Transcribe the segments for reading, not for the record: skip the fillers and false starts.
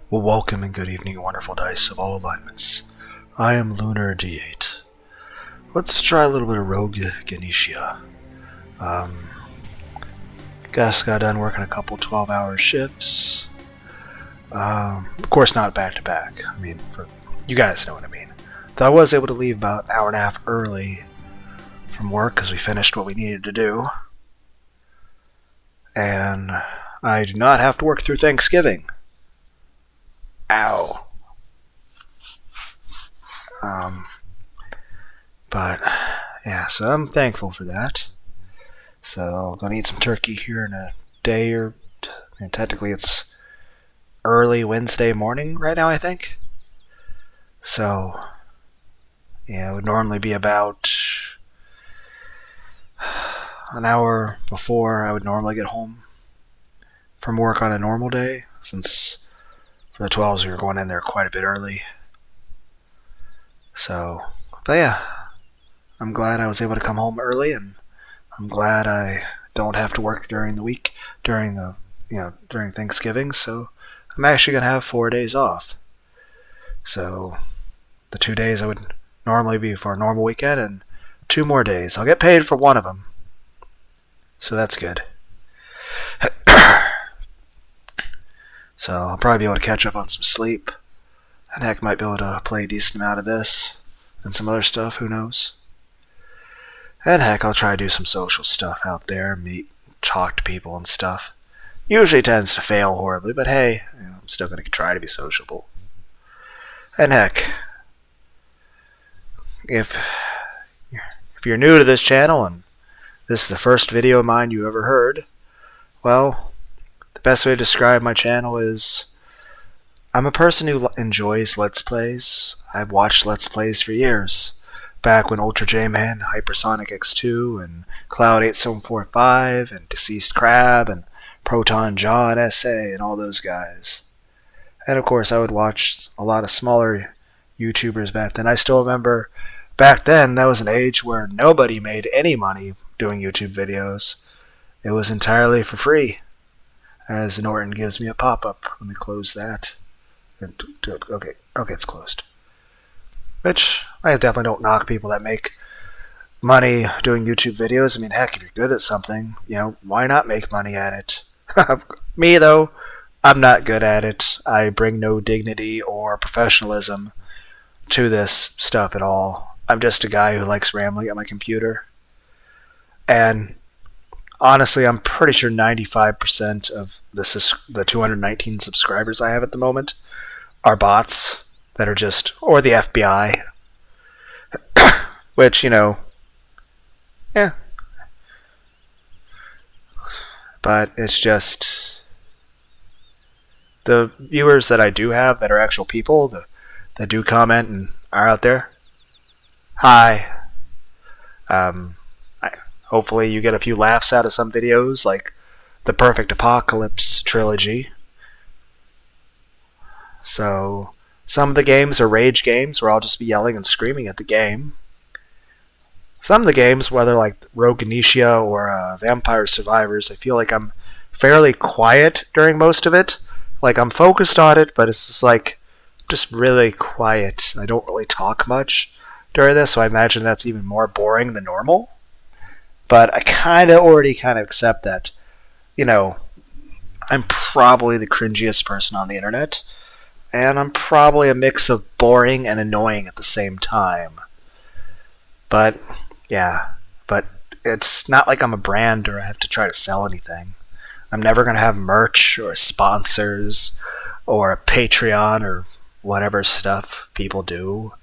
Well, welcome and good evening, wonderful dice of all alignments. I am Lunar D8. Let's try a little bit of Rogue Genesia. Guess got done working a couple 12-hour shifts. Of course, not back to back. I mean, for you guys know what I mean. Though I was able to leave about an hour and a half early from work because we finished what we needed to do. And I do not have to work through Thanksgiving. Ow. But yeah, so I'm thankful for that. So I'm gonna eat some turkey here in a day and technically it's early Wednesday morning right now, I think. So yeah, it would normally be about an hour before I would normally get home from work on a normal day, since for the 12s we were going in there quite a bit early. So, but yeah, I'm glad I was able to come home early, and I'm glad I don't have to work during the week, during Thanksgiving, so I'm actually going to have 4 days off. So, the 2 days I would normally be for a normal weekend, and 2 more days. I'll get paid for one of them. So that's good. So I'll probably be able to catch up on some sleep, and heck, might be able to play a decent amount of this, and some other stuff, who knows. And heck, I'll try to do some social stuff out there, meet, talk to people and stuff. Usually tends to fail horribly, but hey, I'm still going to try to be sociable. And heck, if you're new to this channel and this is the first video of mine you ever heard, well, the best way to describe my channel is I'm a person who enjoys Let's Plays. I've watched Let's Plays for years. Back when Ultra J-Man, Hypersonic X2, and Cloud 8745, and Deceased Crab, and Proton John SA, and all those guys. And of course, I would watch a lot of smaller YouTubers back then. I still remember back then, that was an age where nobody made any money doing YouTube videos. It was entirely for free. As Norton gives me a pop-up. Let me close that. Okay, it's closed. Which, I definitely don't knock people that make money doing YouTube videos. I mean, heck, if you're good at something, why not make money at it? Me, though, I'm not good at it. I bring no dignity or professionalism to this stuff at all. I'm just a guy who likes rambling at my computer. And honestly, I'm pretty sure 95% of the 219 subscribers I have at the moment are bots that are just, or the FBI. Which, yeah. But it's just the viewers that I do have that are actual people that do comment and are out there. Hi. Hopefully you get a few laughs out of some videos, like the Perfect Apocalypse trilogy. So, some of the games are rage games where I'll just be yelling and screaming at the game. Some of the games, whether like Rogue Genesia or Vampire Survivors, I feel like I'm fairly quiet during most of it. Like, I'm focused on it, but it's just really quiet. I don't really talk much during this, so I imagine that's even more boring than normal. But I already accept that, I'm probably the cringiest person on the internet, and I'm probably a mix of boring and annoying at the same time. But, yeah, it's not like I'm a brand or I have to try to sell anything. I'm never going to have merch or sponsors or a Patreon or whatever stuff people do.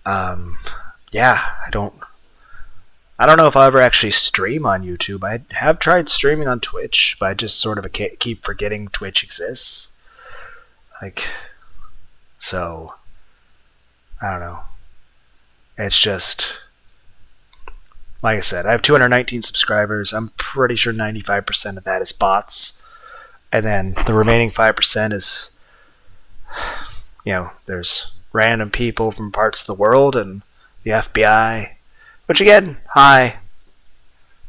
Yeah, I don't know if I'll ever actually stream on YouTube. I have tried streaming on Twitch, but I just sort of keep forgetting Twitch exists. So, I don't know. It's just, like I said, I have 219 subscribers. I'm pretty sure 95% of that is bots. And then the remaining 5% is, there's random people from parts of the world and the FBI. Which again, hi.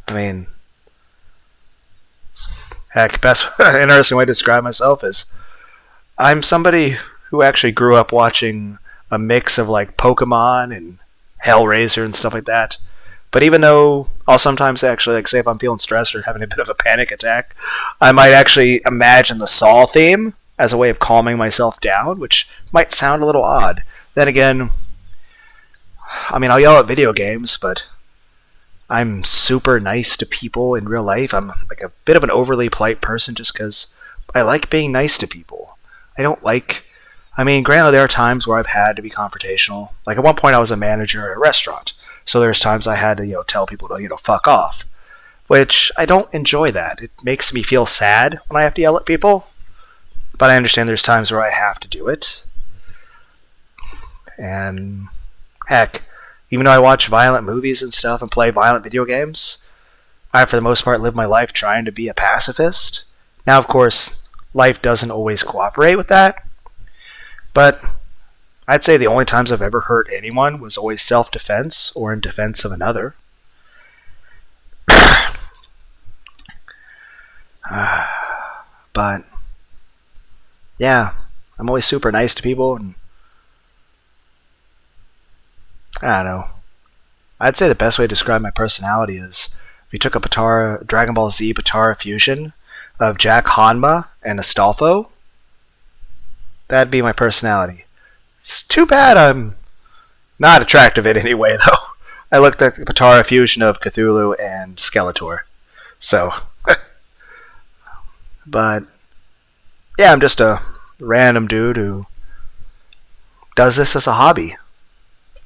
I mean, heck, best interesting way to describe myself is I'm somebody who actually grew up watching a mix of like Pokemon and Hellraiser and stuff like that. But even though I'll sometimes actually, like, say if I'm feeling stressed or having a bit of a panic attack, I might actually imagine the Saw theme as a way of calming myself down, which might sound a little odd. Then again, I mean, I'll yell at video games, but I'm super nice to people in real life. I'm like a bit of an overly polite person just because I like being nice to people. I don't like... I mean, granted, there are times where I've had to be confrontational. Like, at one point I was a manager at a restaurant. So there's times I had to, tell people to, fuck off. Which, I don't enjoy that. It makes me feel sad when I have to yell at people. But I understand there's times where I have to do it. And, heck, even though I watch violent movies and stuff and play violent video games, I, for the most part, live my life trying to be a pacifist. Now, of course, life doesn't always cooperate with that. But I'd say the only times I've ever hurt anyone was always self-defense or in defense of another. But, yeah, I'm always super nice to people, and I don't know. I'd say the best way to describe my personality is if you took a Dragon Ball Z Potara fusion of Jack Hanma and Astolfo, that'd be my personality. It's too bad I'm not attractive in any way, though. I looked at the Potara fusion of Cthulhu and Skeletor. So, but, yeah, I'm just a random dude who does this as a hobby.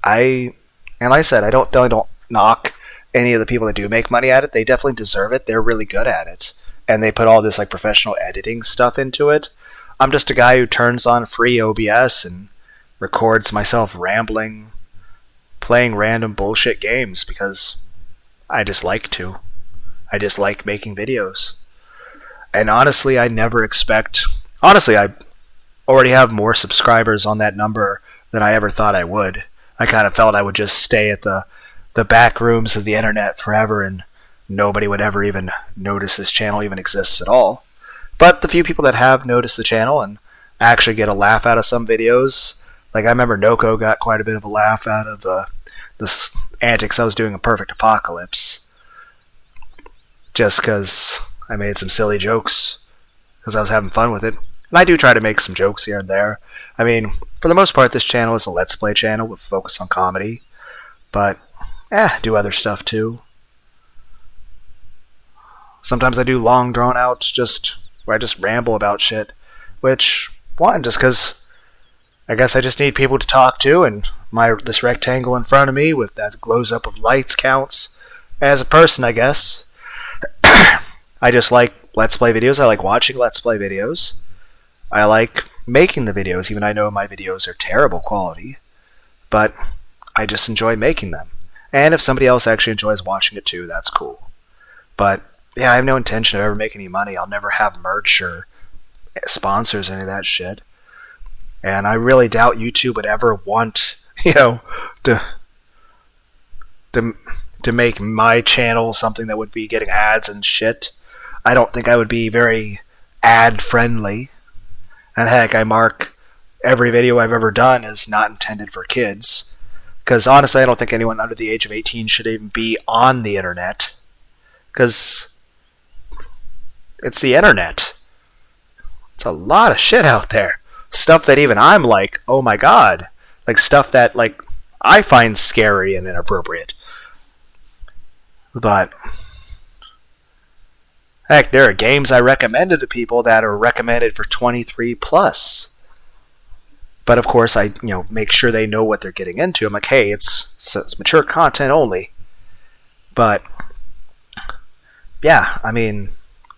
And like I said, I don't knock any of the people that do make money at it. They definitely deserve it. They're really good at it. And they put all this like professional editing stuff into it. I'm just a guy who turns on free OBS and records myself rambling, playing random bullshit games because I just like to. I just like making videos. And honestly, I never expect... Honestly, I already have more subscribers on that number than I ever thought I would. I kind of felt I would just stay at the back rooms of the internet forever and nobody would ever even notice this channel even exists at all. But the few people that have noticed the channel and actually get a laugh out of some videos, like I remember Noko got quite a bit of a laugh out of the antics I was doing in Perfect Apocalypse. Just because I made some silly jokes because I was having fun with it. And I do try to make some jokes here and there. I mean, for the most part, this channel is a Let's Play channel with focus on comedy. But, do other stuff too. Sometimes I do long drawn outs where I just ramble about shit. Which, one, just because I guess I just need people to talk to, and this rectangle in front of me with that glows up of lights counts as a person, I guess. I just like Let's Play videos. I like watching Let's Play videos. I like making the videos, even though I know my videos are terrible quality. But I just enjoy making them. And if somebody else actually enjoys watching it too, that's cool. But, yeah, I have no intention of ever making any money. I'll never have merch or sponsors or any of that shit. And I really doubt YouTube would ever want, to make my channel something that would be getting ads and shit. I don't think I would be very ad-friendly. And heck, I mark every video I've ever done as not intended for kids. Because honestly, I don't think anyone under the age of 18 should even be on the internet. Because it's the internet. It's a lot of shit out there. Stuff that even I'm like, oh my god. Like stuff that like I find scary and inappropriate. But heck, there are games I recommended to people that are recommended for 23 plus. But of course, I make sure they know what they're getting into. I'm like, hey, it's mature content only. But yeah, I mean,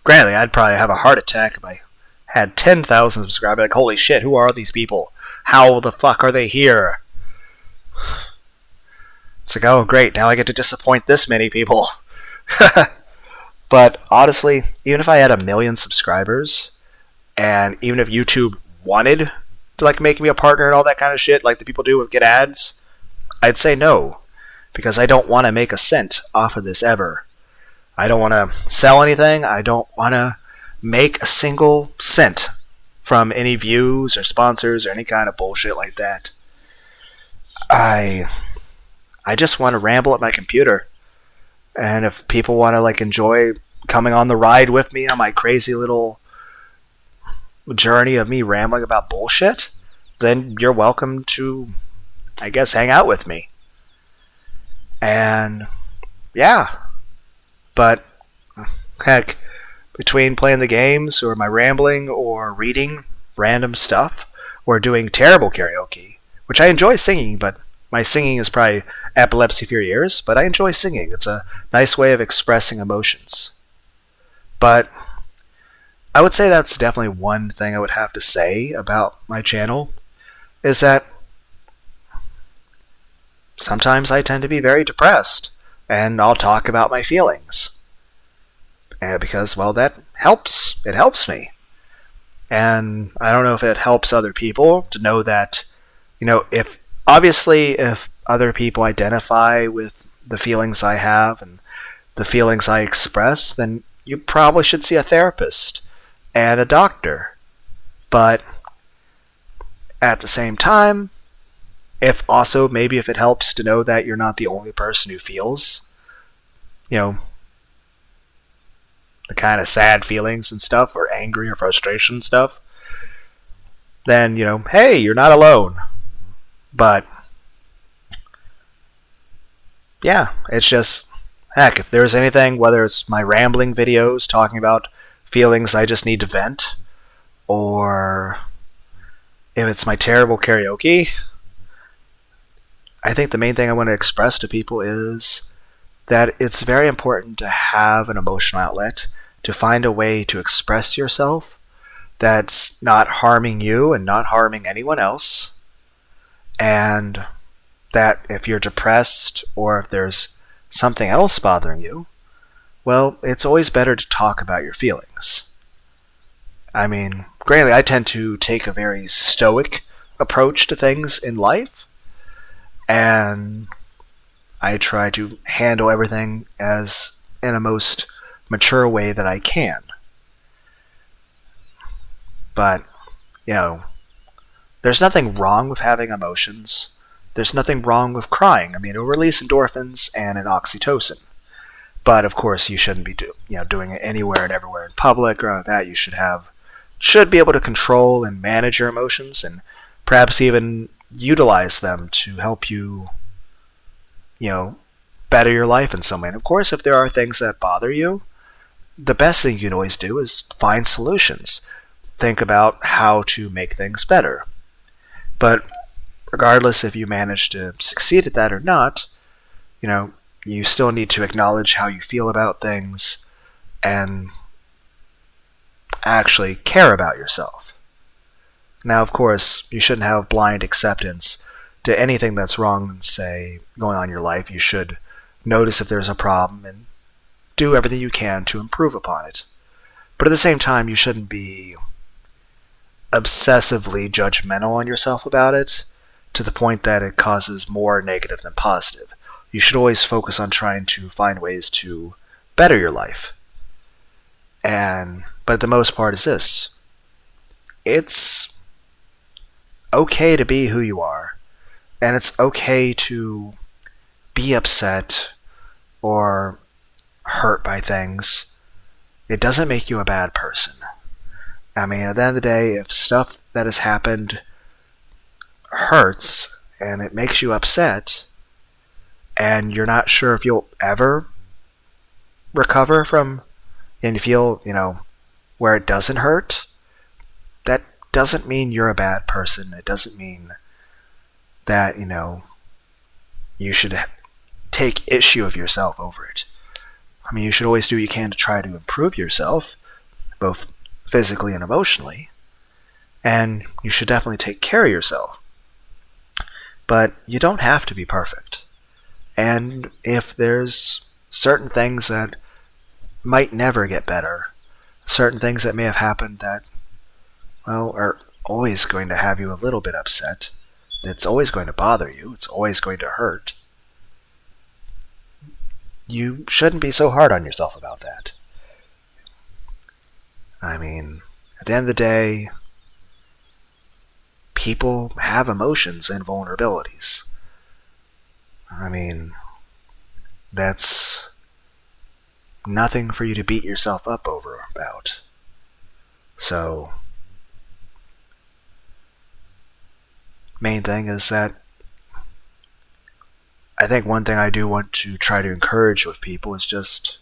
granted, I'd probably have a heart attack if I had 10,000 subscribers. Like, holy shit, who are these people? How the fuck are they here? It's like, oh great, now I get to disappoint this many people. But honestly, even if I had 1 million subscribers, and even if YouTube wanted to like make me a partner and all that kind of shit, like the people do with get ads, I'd say no, because I don't want to make a cent off of this ever. I don't want to sell anything. I don't want to make a single cent from any views or sponsors or any kind of bullshit like that. I just want to ramble at my computer. And if people want to like enjoy coming on the ride with me on my crazy little journey of me rambling about bullshit, then you're welcome to, I guess, hang out with me. And yeah, but heck, between playing the games or my rambling or reading random stuff or doing terrible karaoke, which I enjoy singing, but my singing is probably epilepsy for your ears, but I enjoy singing. It's a nice way of expressing emotions. But I would say that's definitely one thing I would have to say about my channel, is that sometimes I tend to be very depressed, and I'll talk about my feelings. Because, well, that helps. It helps me. And I don't know if it helps other people to know that, if other people identify with the feelings I have and the feelings I express, then you probably should see a therapist and a doctor. But at the same time, if it helps to know that you're not the only person who feels, the kind of sad feelings and stuff, or angry or frustration stuff, then, hey, you're not alone. But yeah, it's just, heck, if there's anything, whether it's my rambling videos talking about feelings I just need to vent, or if it's my terrible karaoke, I think the main thing I want to express to people is that it's very important to have an emotional outlet, to find a way to express yourself that's not harming you and not harming anyone else, and that if you're depressed or if there's something else bothering you, well, it's always better to talk about your feelings. I mean, granted, I tend to take a very stoic approach to things in life, and I try to handle everything as in a most mature way that I can. But, there's nothing wrong with having emotions. There's nothing wrong with crying. I mean, it'll release endorphins and an oxytocin. But, of course, you shouldn't be doing it anywhere and everywhere in public or like that. You should be able to control and manage your emotions, and perhaps even utilize them to help you, better your life in some way. And, of course, if there are things that bother you, the best thing you can always do is find solutions. Think about how to make things better. But regardless if you manage to succeed at that or not, you still need to acknowledge how you feel about things and actually care about yourself. Now, of course, you shouldn't have blind acceptance to anything that's wrong and say going on in your life. You should notice if there's a problem and do everything you can to improve upon it. But at the same time, you shouldn't be obsessively judgmental on yourself about it to the point that it causes more negative than positive. You should always focus on trying to find ways to better your life. But the most part is this. It's okay to be who you are. And it's okay to be upset or hurt by things. It doesn't make you a bad person. I mean, at the end of the day, if stuff that has happened hurts and it makes you upset, and you're not sure if you'll ever recover from, and you feel, where it doesn't hurt, that doesn't mean you're a bad person. It doesn't mean that, you should take issue of yourself over it. I mean, you should always do what you can to try to improve yourself, both physically and emotionally, and you should definitely take care of yourself. But you don't have to be perfect. And if there's certain things that might never get better, certain things that may have happened that, are always going to have you a little bit upset, it's always going to bother you, it's always going to hurt, you shouldn't be so hard on yourself about that. I mean, at the end of the day, people have emotions and vulnerabilities. I mean, that's nothing for you to beat yourself up over about. So, main thing is that I think one thing I do want to try to encourage with people is just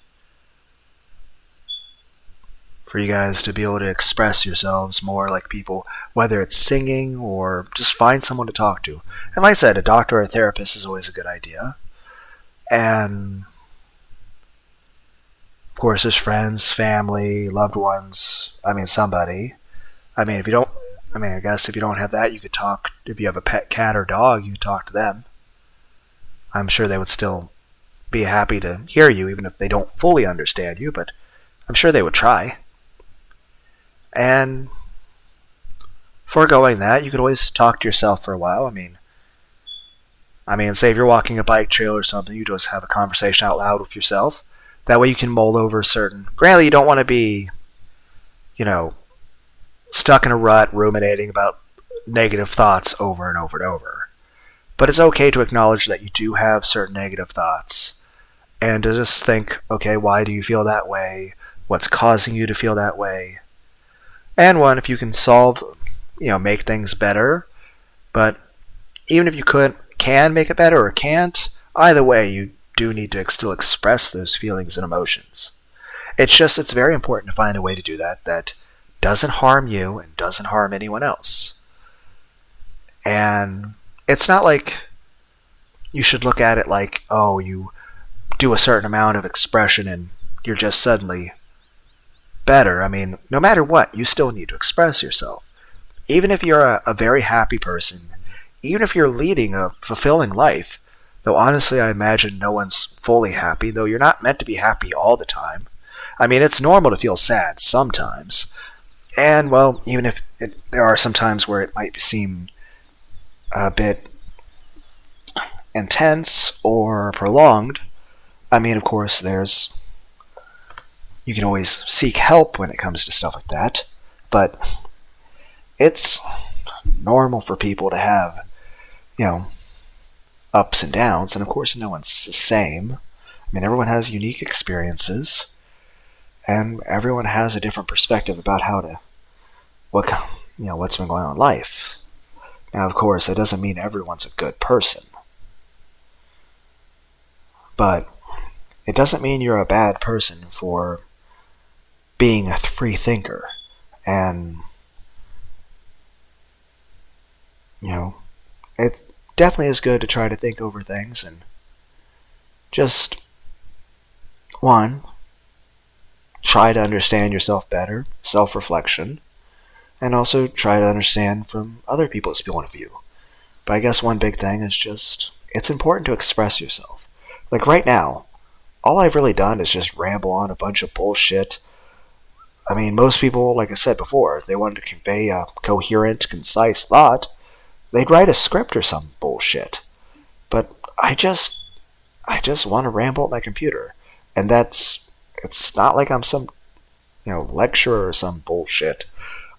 for you guys to be able to express yourselves more like people, whether it's singing or just find someone to talk to. And like I said, a doctor or a therapist is always a good idea. And of course, there's friends, family, loved ones. I mean, somebody. I mean, I guess if you don't have that, you could talk. If you have a pet cat or dog, you could talk to them. I'm sure they would still be happy to hear you, even if they don't fully understand you, but I'm sure they would try. And foregoing that, you could always talk to yourself for a while. I mean, say if you're walking a bike trail or something, you just have a conversation out loud with yourself. That way you can mull over certain... Granted, you don't want to be, stuck in a rut ruminating about negative thoughts over and over and over. But it's okay to acknowledge that you do have certain negative thoughts. And to just think, okay, why do you feel that way? What's causing you to feel that way? And one, if you can solve, make things better. But even if you can make it better or can't, either way, you do need to still express those feelings and emotions. It's very important to find a way to do that doesn't harm you and doesn't harm anyone else. And it's not like you should look at it like, oh, you do a certain amount of expression and you're just suddenly better. I mean, no matter what, you still need to express yourself. Even if you're a very happy person, even if you're leading a fulfilling life, though honestly I imagine no one's fully happy, though you're not meant to be happy all the time. I mean, it's normal to feel sad sometimes. And, well, even if there are some times where it might seem a bit intense or prolonged, I mean, of course, you can always seek help when it comes to stuff like that, but it's normal for people to have, ups and downs, and of course no one's the same. I mean, everyone has unique experiences, and everyone has a different perspective about what's been going on in life. Now, of course, that doesn't mean everyone's a good person, but it doesn't mean you're a bad person for being a free thinker. And, it definitely is good to try to think over things and just, one, try to understand yourself better, self-reflection, and also try to understand from other people's point of view. But I guess one big thing is just, it's important to express yourself. Like right now, all I've really done is just ramble on a bunch of bullshit. I mean, most people, like I said before, if they wanted to convey a coherent, concise thought, they'd write a script or some bullshit. But I just want to ramble at my computer. And it's not like I'm some, lecturer or some bullshit.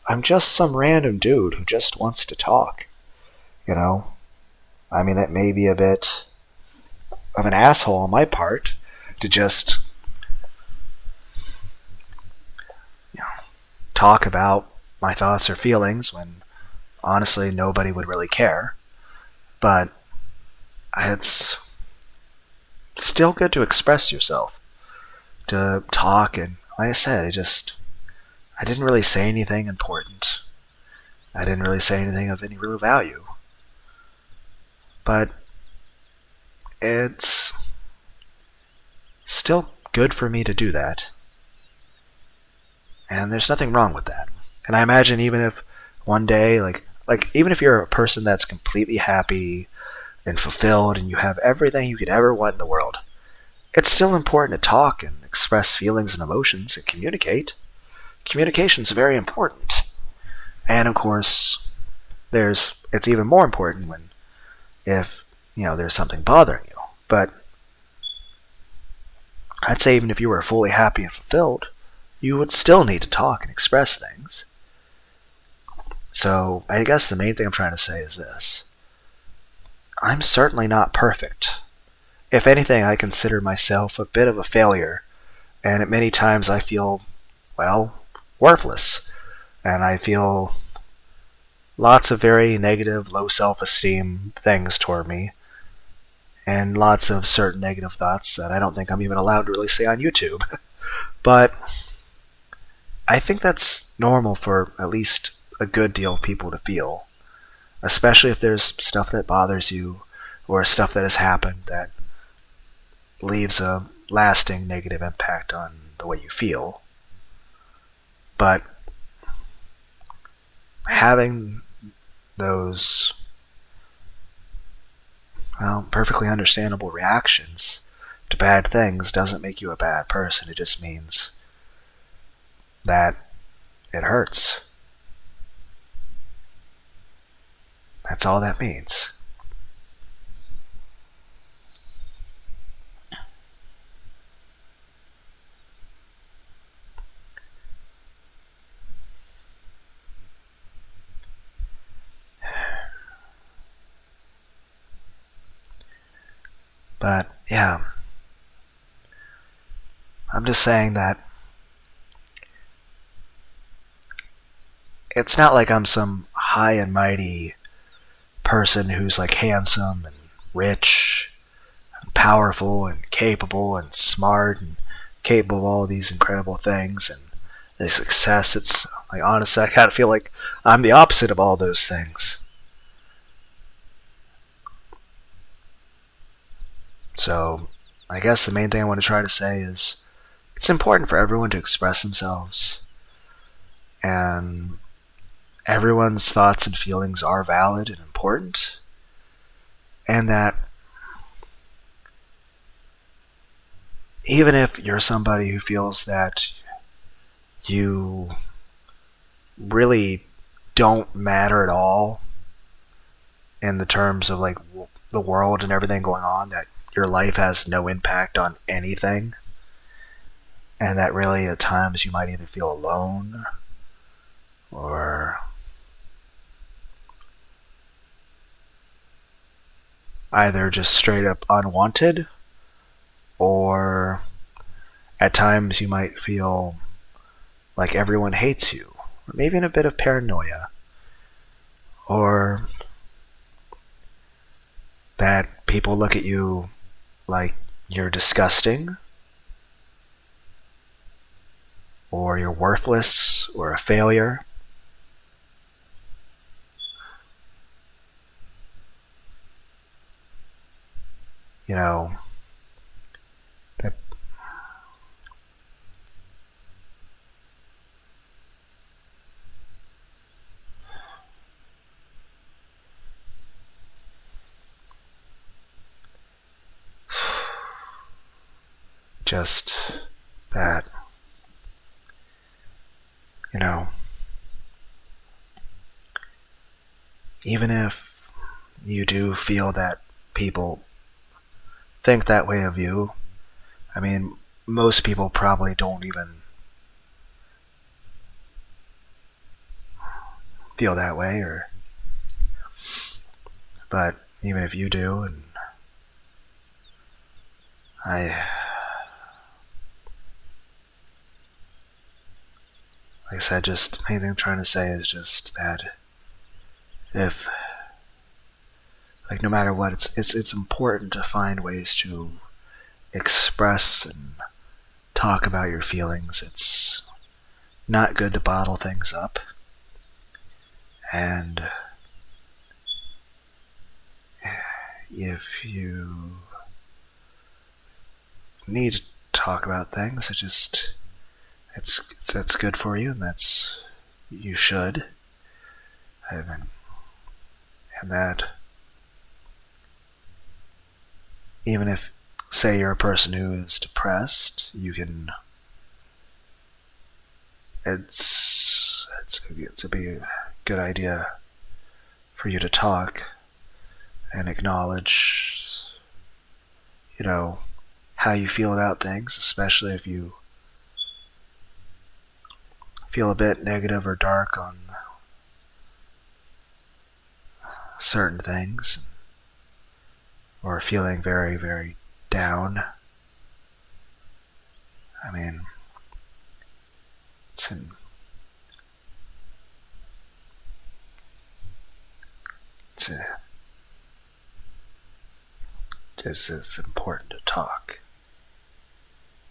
I'm just some random dude who just wants to talk. I mean, that may be a bit of an asshole on my part to just talk about my thoughts or feelings when honestly nobody would really care. But it's still good to express yourself, to talk, and like I said, I didn't really say anything important. I didn't really say anything of any real value. But it's still good for me to do that. And there's nothing wrong with that. And I imagine even if one day, like even if you're a person that's completely happy and fulfilled and you have everything you could ever want in the world, it's still important to talk and express feelings and emotions and communicate. Communication's very important. And of course, it's even more important if there's something bothering you. But I'd say even if you were fully happy and fulfilled, you would still need to talk and express things. So I guess the main thing I'm trying to say is this. I'm certainly not perfect. If anything, I consider myself a bit of a failure, and at many times I feel, well, worthless. And I feel lots of very negative, low self-esteem things toward me, and lots of certain negative thoughts that I don't think I'm even allowed to really say on YouTube. But I think that's normal for at least a good deal of people to feel, especially if there's stuff that bothers you or stuff that has happened that leaves a lasting negative impact on the way you feel. But having those, well, perfectly understandable reactions to bad things doesn't make you a bad person. It just means that it hurts. That's all that means. But, yeah, I'm just saying that it's not like I'm some high and mighty person who's like handsome and rich and powerful and capable and smart and capable of all these incredible things and the success. It's like, honestly, I kind of feel like I'm the opposite of all those things. So I guess the main thing I want to try to say is it's important for everyone to express themselves, and everyone's thoughts and feelings are valid and important, and that even if you're somebody who feels that you really don't matter at all in the terms of like the world and everything going on, that your life has no impact on anything, and that really at times you might either feel alone or either just straight up unwanted, or at times you might feel like everyone hates you, or maybe in a bit of paranoia, or that people look at you like you're disgusting, or you're worthless, or a failure. You know, that just that, you know, even if you do feel that people think that way of you, I mean, most people probably don't even feel that way, or but even if you do, and like I said, just the main thing I'm trying to say is just that if, like, no matter what, it's important to find ways to express and talk about your feelings. It's not good to bottle things up, and if you need to talk about things, that's good for you, and you should. And that even if, say, you're a person who is depressed, you can. It's a good idea for you to talk and acknowledge, how you feel about things, especially if you feel a bit negative or dark on certain things, or feeling very, very down. I mean, it's it's important to talk.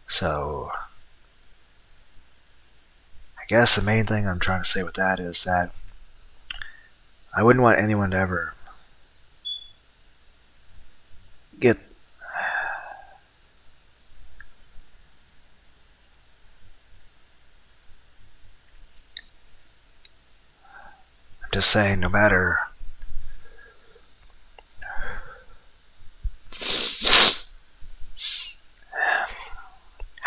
So, I guess the main thing I'm trying to say with that is that I wouldn't want anyone to ever get I'm just saying, no matter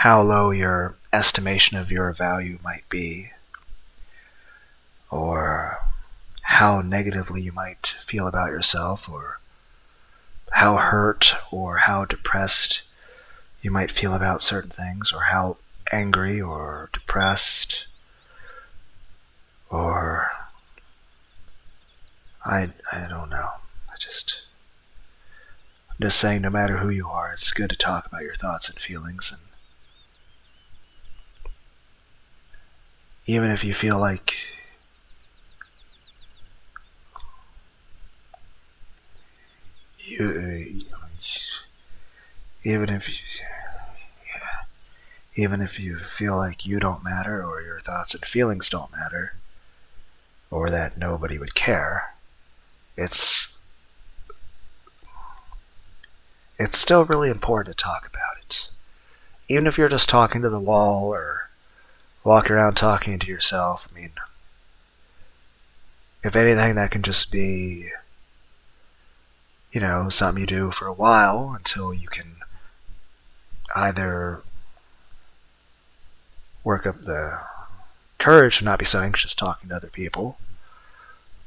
how low your estimation of your value might be, or how negatively you might feel about yourself, or how hurt or how depressed you might feel about certain things, or how angry or depressed, or I don't know. I'm just saying, no matter who you are, it's good to talk about your thoughts and feelings, and even if you feel like even if you feel like you don't matter, or your thoughts and feelings don't matter, or that nobody would care, it's still really important to talk about it. Even if you're just talking to the wall or walking around talking to yourself. I mean, if anything, that can just be, something you do for a while until you can either work up the courage to not be so anxious talking to other people,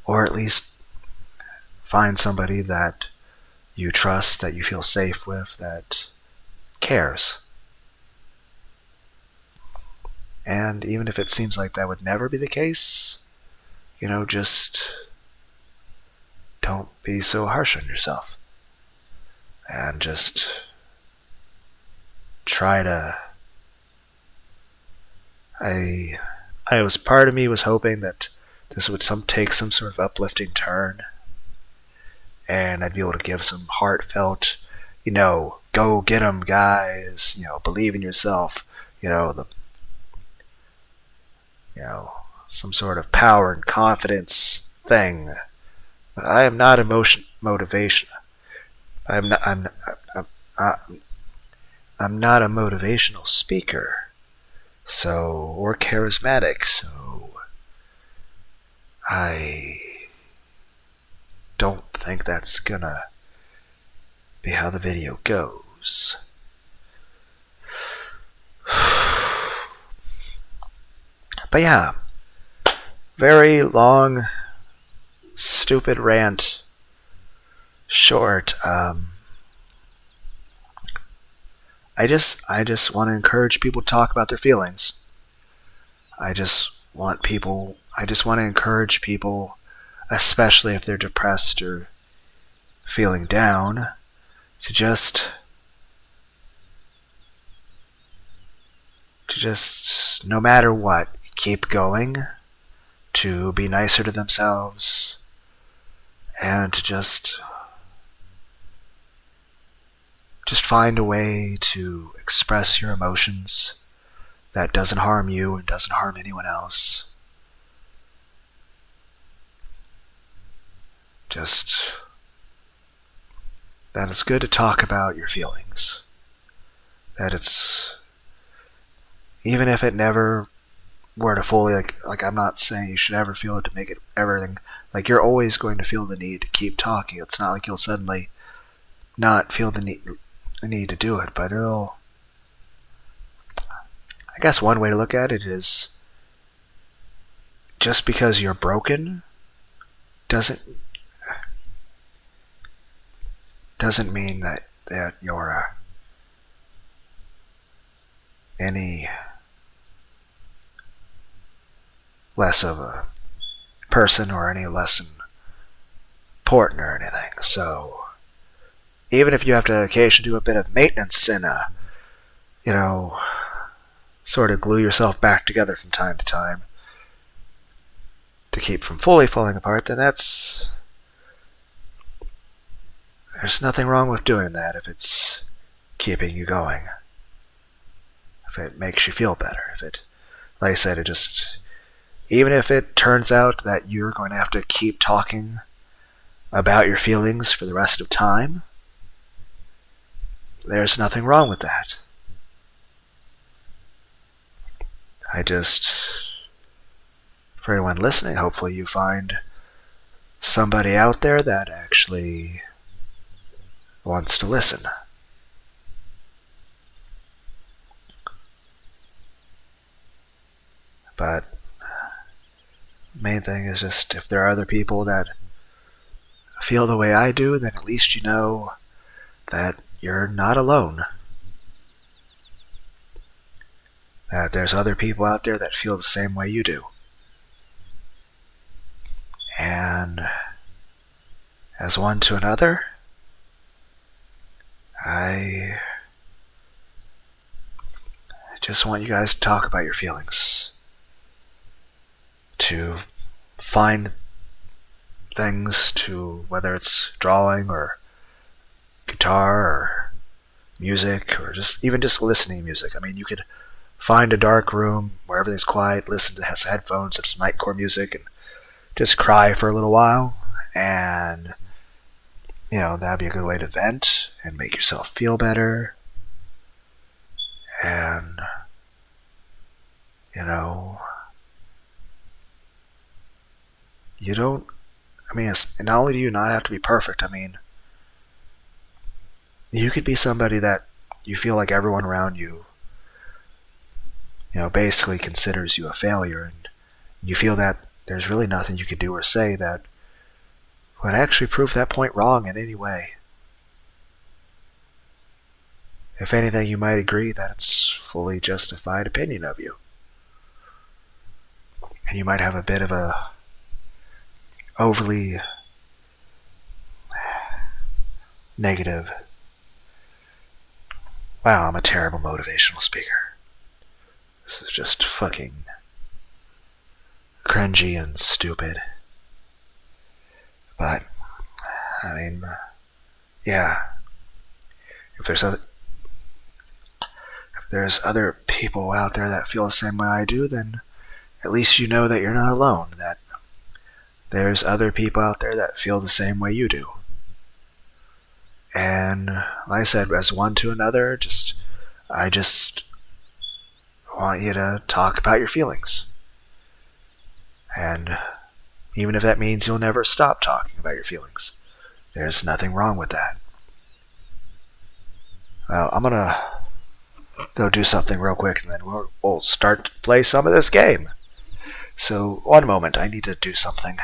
or at least find somebody that you trust, that you feel safe with, that cares. And even if it seems like that would never be the case, just don't be so harsh on yourself. And just try to... part of me was hoping that this would take some sort of uplifting turn, and I'd be able to give some heartfelt, go get 'em, guys, believe in yourself, some sort of power and confidence thing. But I am not motivation. I'm not a motivational speaker, or charismatic, so I don't think that's gonna be how the video goes. But yeah, very long, stupid rant. Short. I just want to encourage people to talk about their feelings. I just want to encourage people, especially if they're depressed or feeling down, to just no matter what, keep going, to be nicer to themselves, and to just find a way to express your emotions that doesn't harm you and doesn't harm anyone else. That it's good to talk about your feelings. That it's, even if it never were to fully, like I'm not saying you should ever feel it to make it everything, you're always going to feel the need to keep talking. It's not like you'll suddenly not feel the need to do it, but I guess one way to look at it is, just because you're broken doesn't mean that you're any less of a person or any less important or anything. So even if you have to occasionally do a bit of maintenance and, sort of glue yourself back together from time to time to keep from fully falling apart, then there's nothing wrong with doing that if it's keeping you going. If it makes you feel better. Like I said, even if it turns out that you're going to have to keep talking about your feelings for the rest of time, there's nothing wrong with that. For anyone listening, hopefully you find somebody out there that actually wants to listen. But the main thing is just, if there are other people that feel the way I do, then at least you know that you're not alone. That there's other people out there that feel the same way you do. And as one to another, I just want you guys to talk about your feelings. To find things whether it's drawing or guitar or music or even just listening to music. I mean, you could find a dark room where everything's quiet, listen to headphones, some nightcore music, and just cry for a little while. And, that'd be a good way to vent and make yourself feel better. And, not only do you not have to be perfect, you could be somebody that you feel like everyone around you, basically considers you a failure, and you feel that there's really nothing you could do or say that would actually prove that point wrong in any way. If anything, you might agree that it's fully justified opinion of you. And you might have a bit of a overly negative, wow, I'm a terrible motivational speaker. This is just fucking cringy and stupid. But, yeah. If there's other people out there that feel the same way I do, then at least you know that you're not alone. That there's other people out there that feel the same way you do. And like I said, as one to another, I just want you to talk about your feelings. And even if that means you'll never stop talking about your feelings, there's nothing wrong with that. Well, I'm gonna go do something real quick, and then we'll start to play some of this game. So, one moment, I need to do something.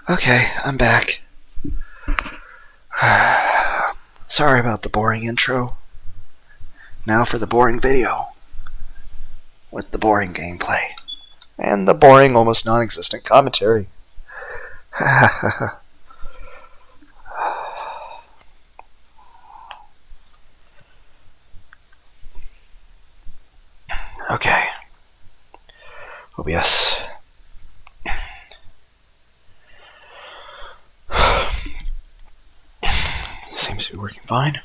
Okay, I'm back. Sorry about the boring intro. Now for the boring video. With the boring gameplay. And the boring, almost non-existent commentary. Okay. OBS. Seems to be working fine.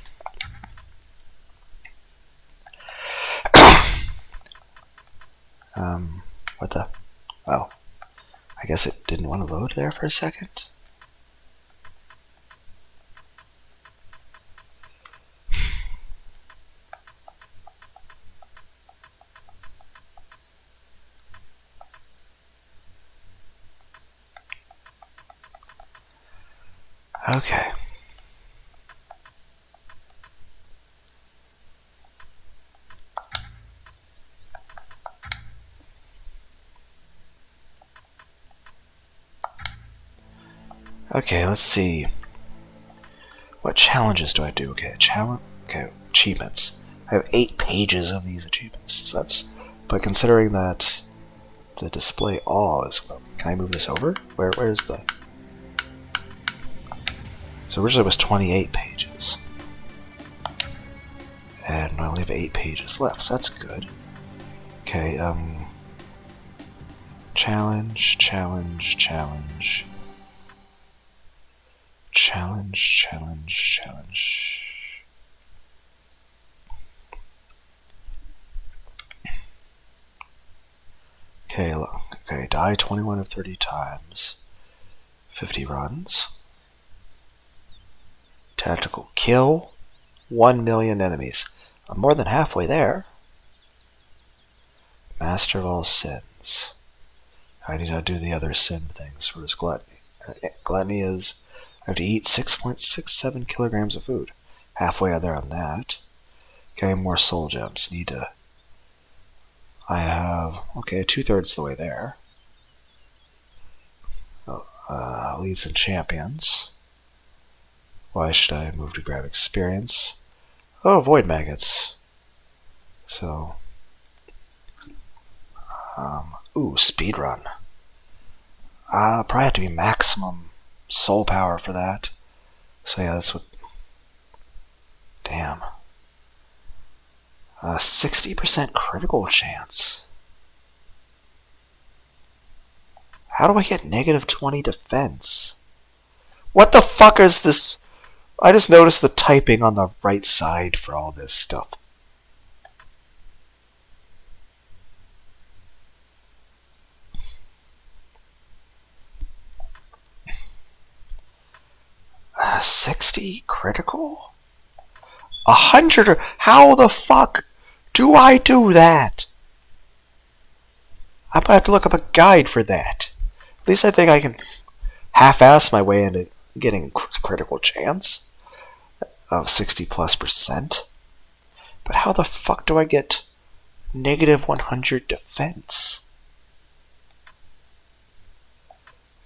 What the? Oh. I guess it didn't want to load there for a second. Okay. Okay, let's see. What challenges do I do? Okay, Okay, achievements. I have 8 pages of these achievements. But considering that the display all is. Can I move this over? Where's the? So originally it was 28 pages, and I only have 8 pages left. So that's good. Okay. Challenge. Okay, okay, die 21 of 30 times. 50 runs. Tactical kill 1 million enemies. I'm more than halfway there. Master of all sins. I need to do the other sin things for his gluttony. Gluttony is I have to eat 6.67 kilograms of food. Halfway there on that. Okay, more soul gems. I have, okay, 2/3 the way there. Leads and champions. Why should I move to grab experience? Oh, void maggots. So, speed run. Probably have to be maximum soul power for that. So yeah, that's what. Damn. 60% critical chance. How do I get -20 defense? What the fuck is this? I just noticed the typing on the right side for all this stuff. $60 critical? 100? How the fuck do I do that? I'm gonna have to look up a guide for that. At least I think I can half-ass my way into getting critical chance of 60+%. But how the fuck do I get -100 defense?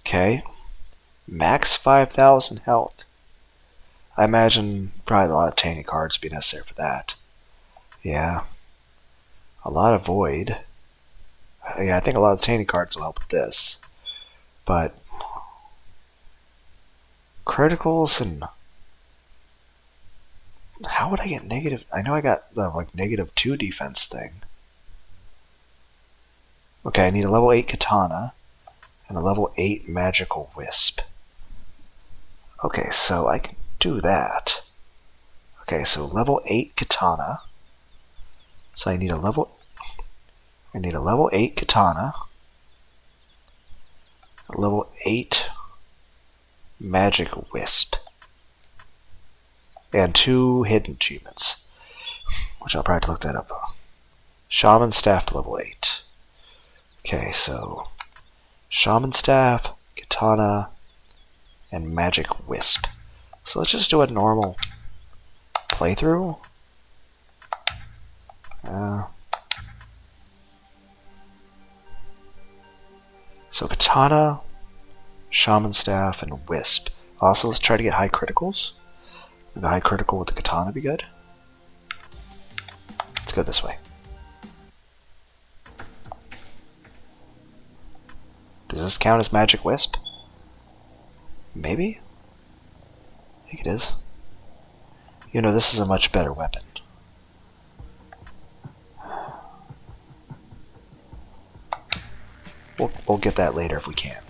Okay. Max 5,000 health. I imagine probably a lot of tiny cards would be necessary for that. Yeah. A lot of void. Yeah, I think a lot of tiny cards will help with this. But criticals and how would I get negative? I know I got the -2 defense thing. Okay, I need a level 8 katana and a level 8 magical wisp. Okay, so I can do that. Okay, so level 8 katana. So I need a level 8 katana, a level 8 magic wisp, and 2 hidden achievements, which I'll probably have to look that up. Shaman staff to level 8. Okay, so shaman staff, katana, and magic wisp. So let's just do a normal playthrough. So katana, shaman staff, and wisp. Also, let's try to get high criticals. Maybe high critical with the katana be good. Let's go this way. Does this count as magic wisp? Maybe? I think it is. You know, this is a much better weapon. We'll get that later if we can.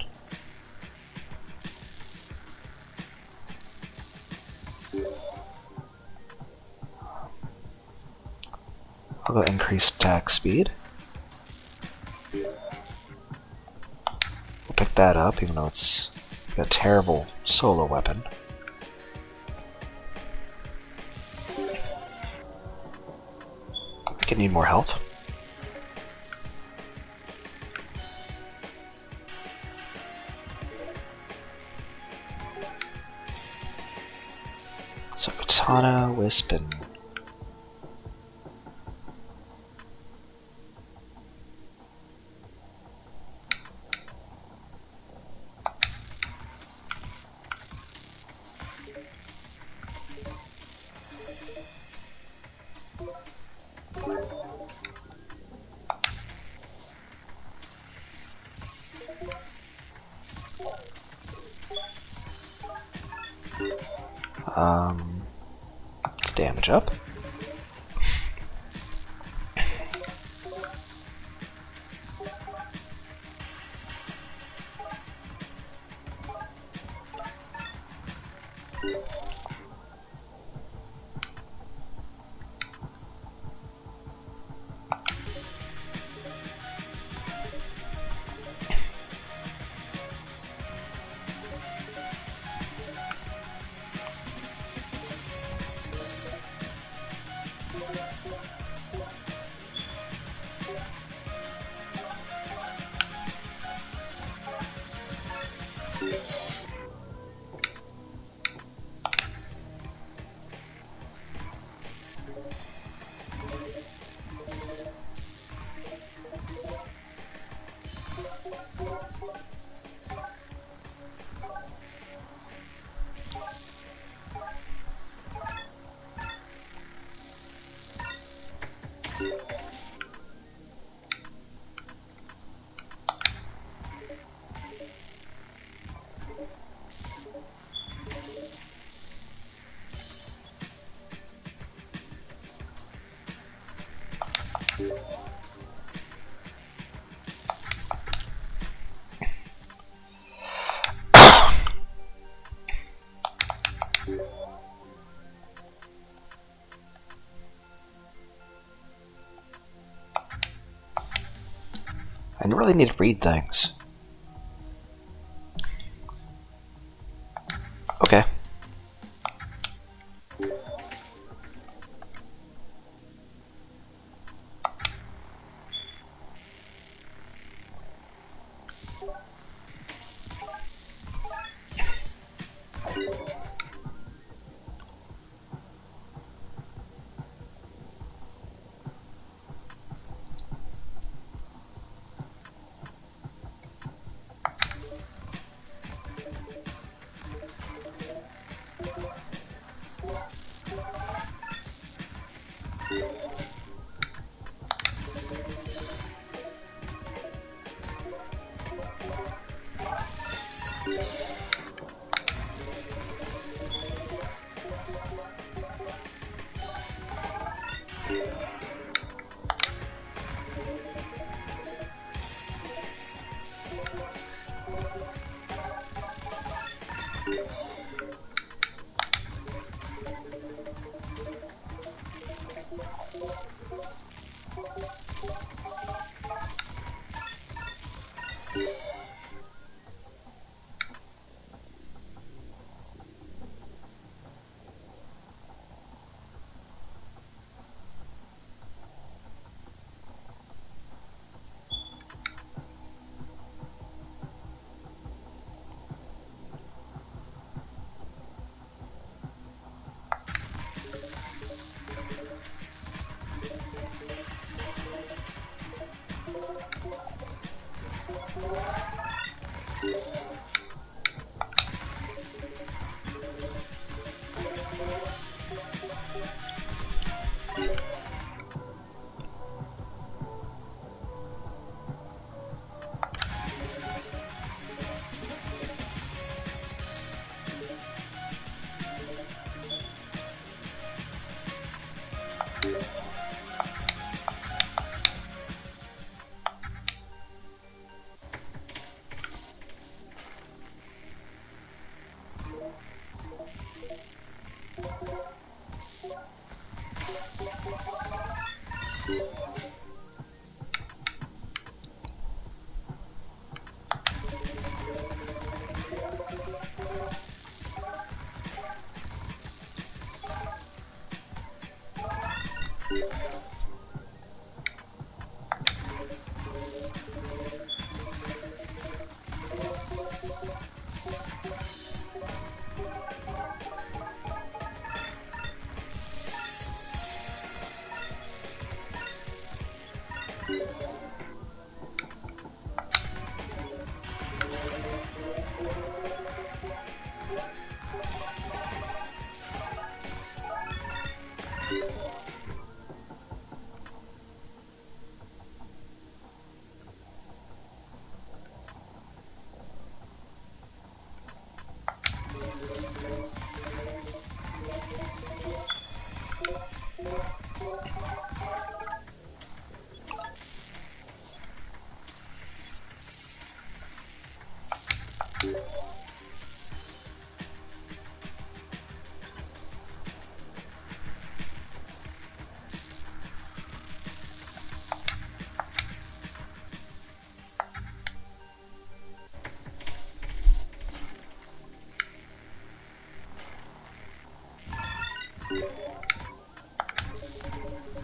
I'll go increase attack speed. We'll pick that up, even though it's a terrible solo weapon. I could need more health. So Katana, Wisp, and damage up. I really need to read things. Okay.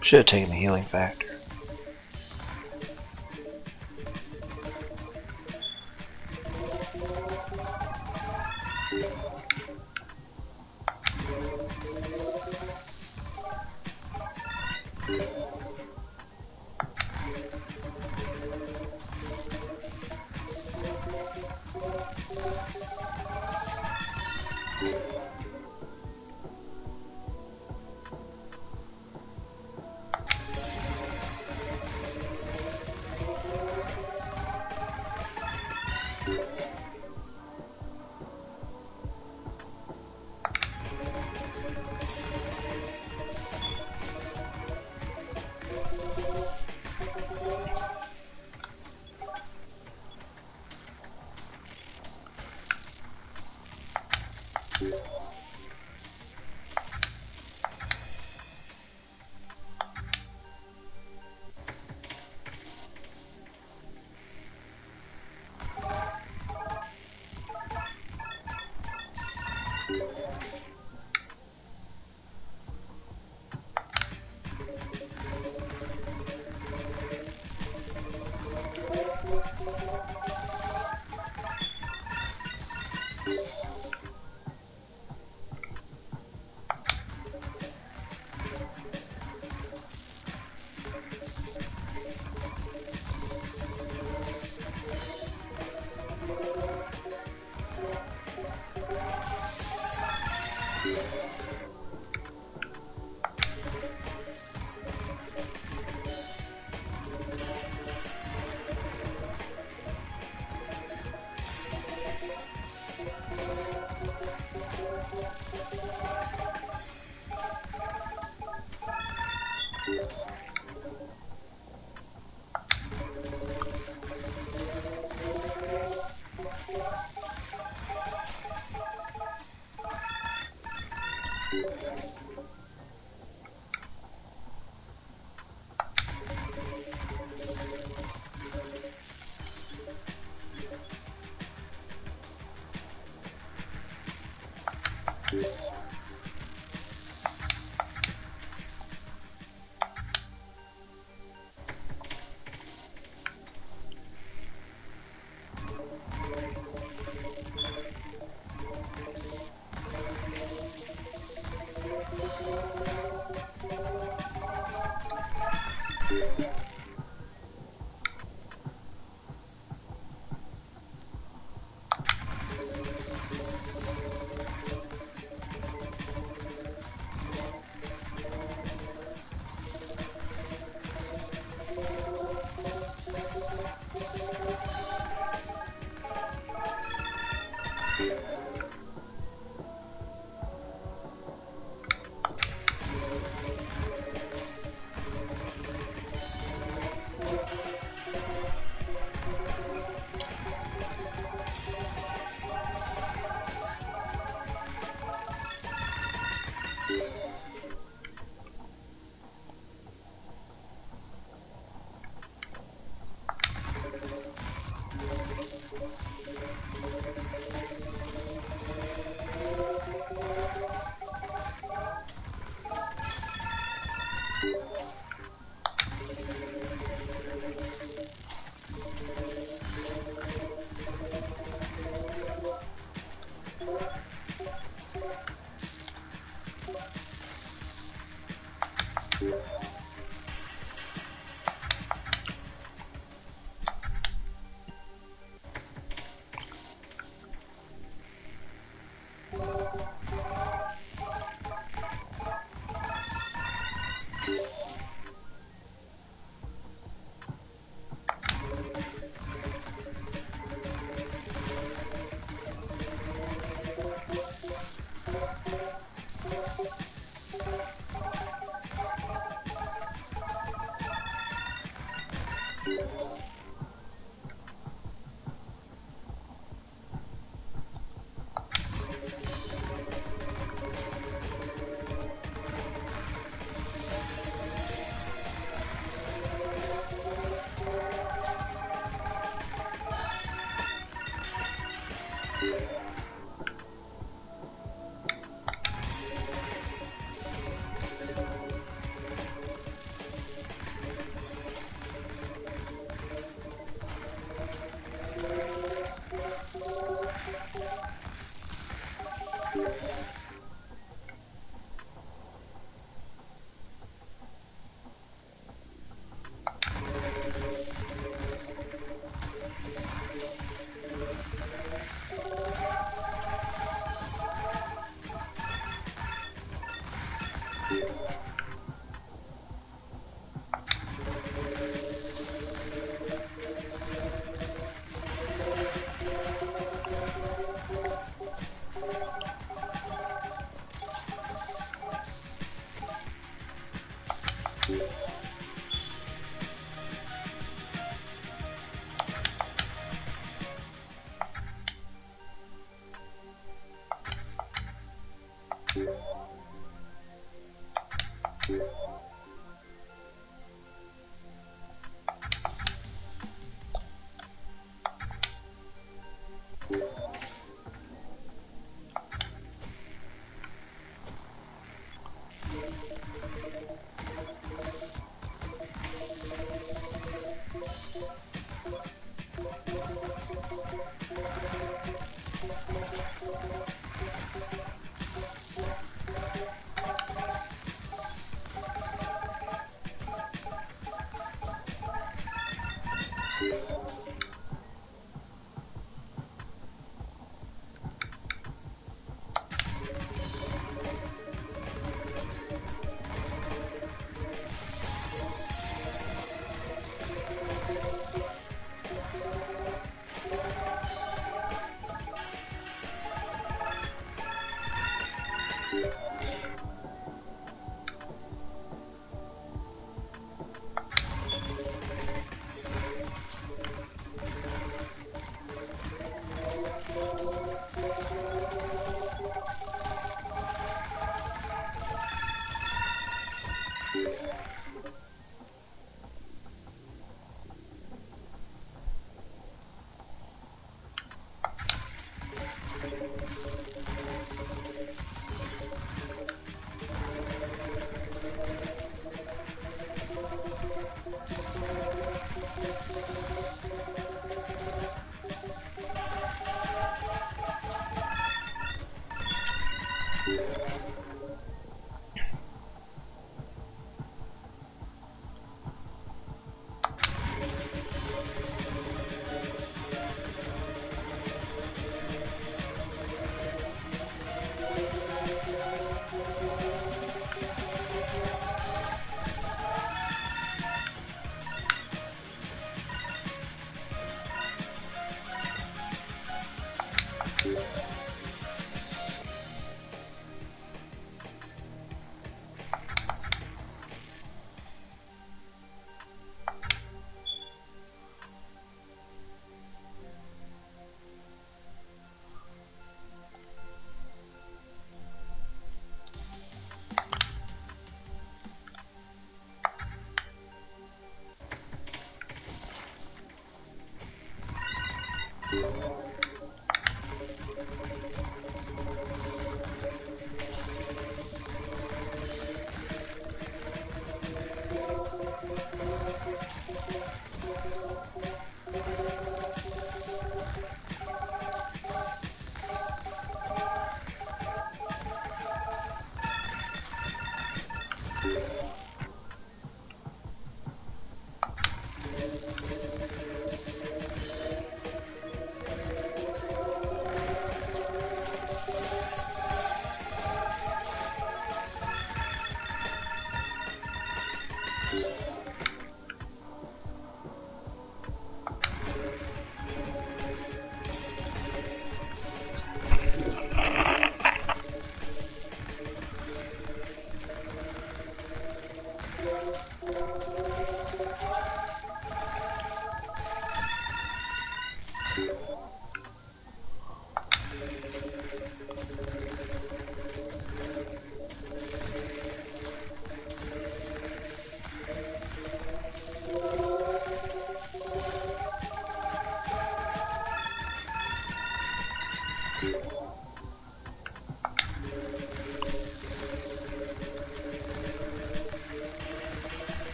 Should have taken the healing factor.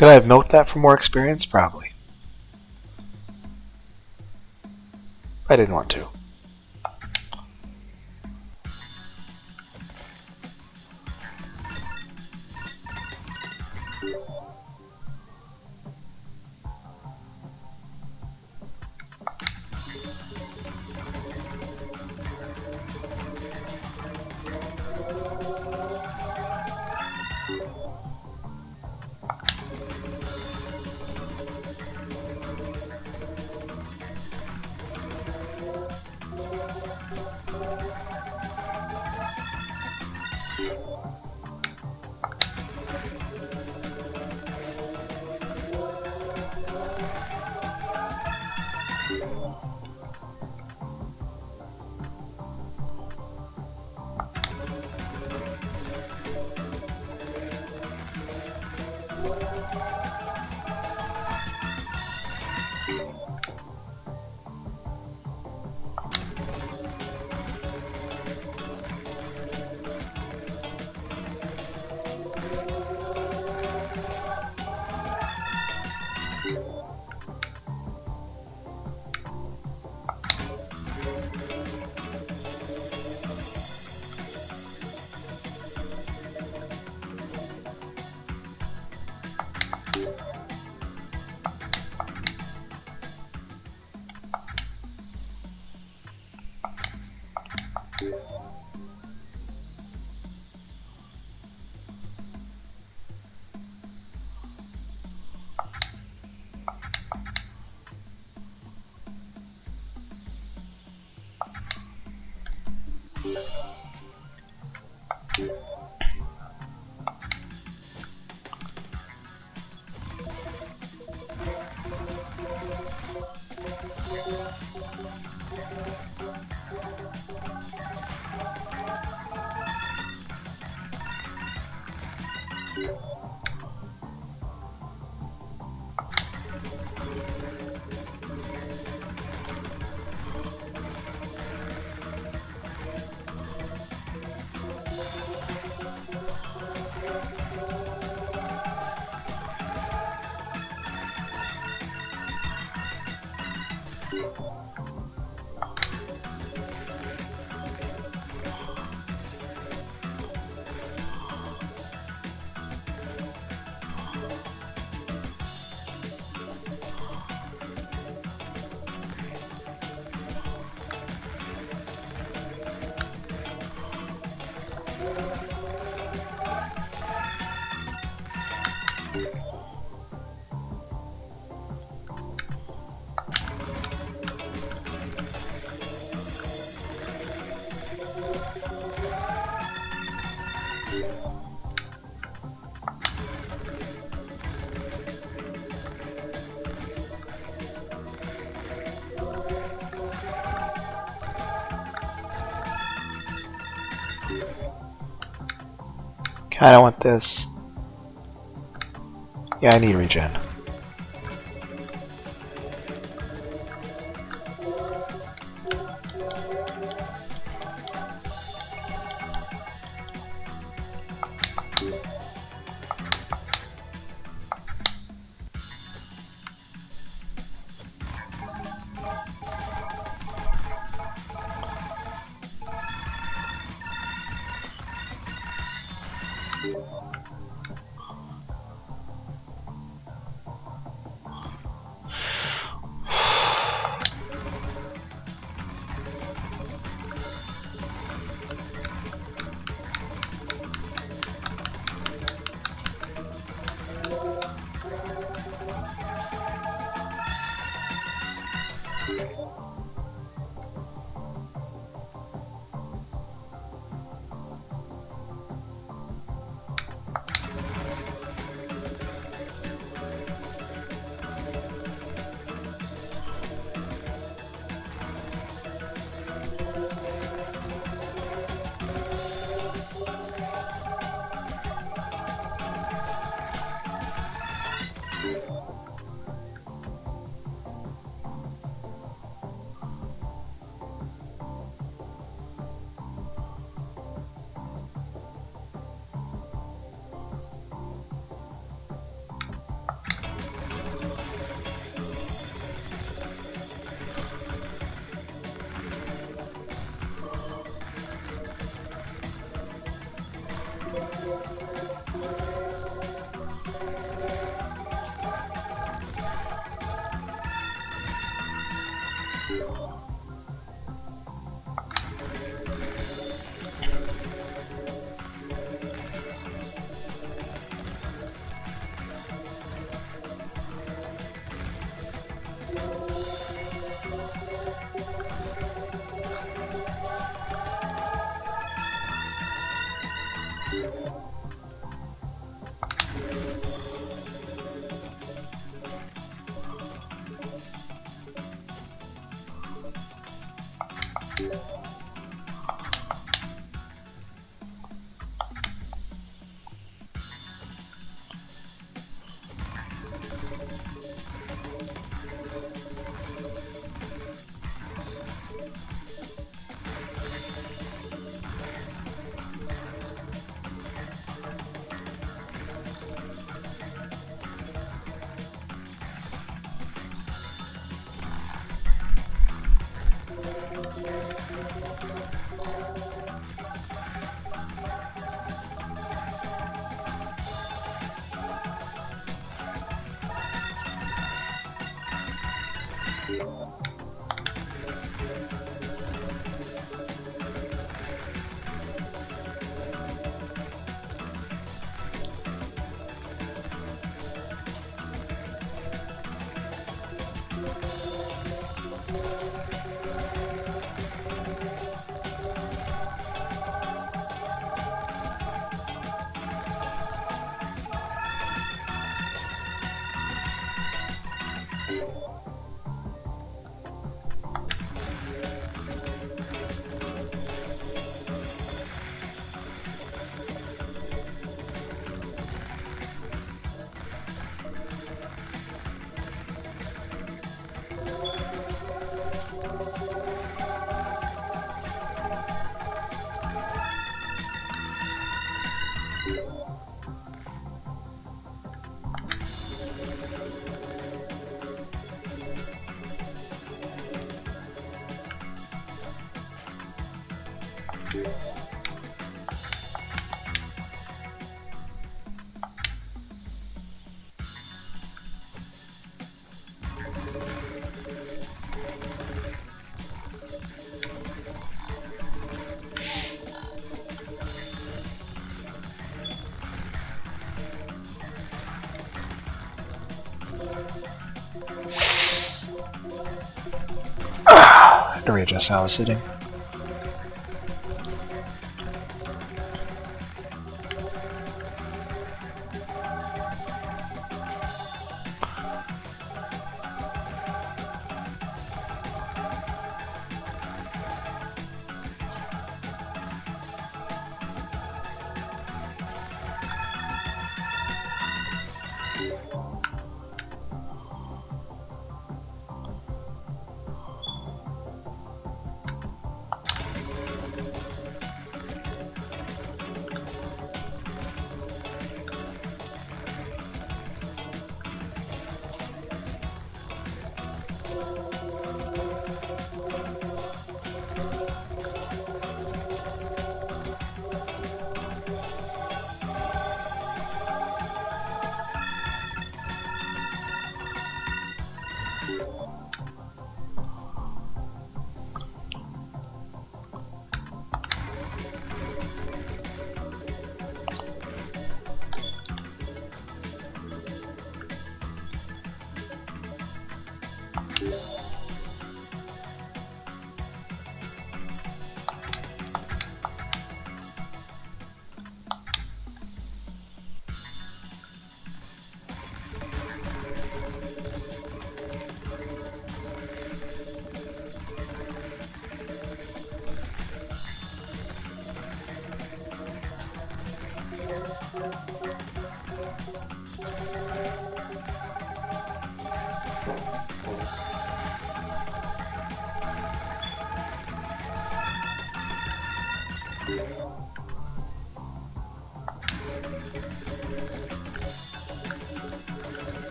Could I have milked that for more experience? Probably. I didn't want to. I don't want this. Yeah, I need regen. I had to readjust how I was sitting.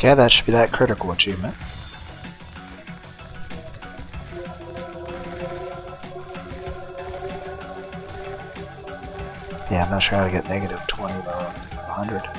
Okay, that should be that critical achievement. Yeah, I'm not sure how to get -20 though, -100.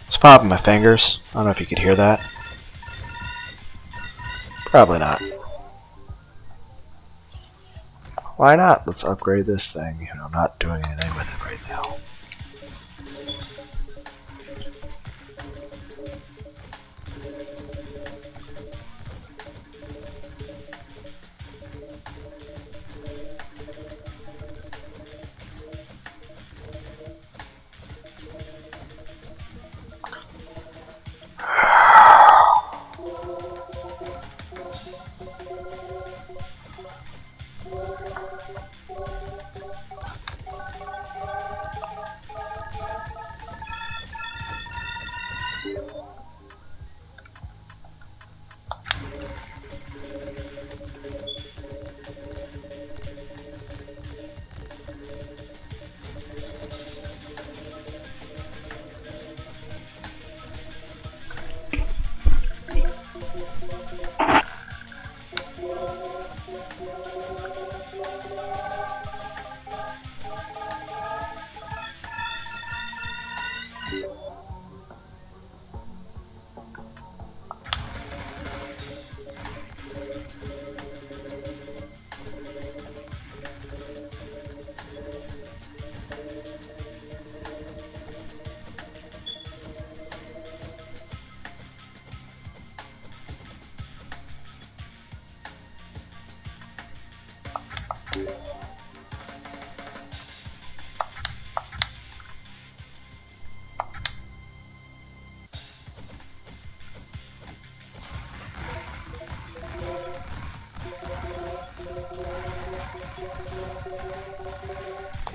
It's popping my fingers. I don't know if you could hear that. Probably not. Why not? Let's upgrade this thing. I'm not doing anything with it right now.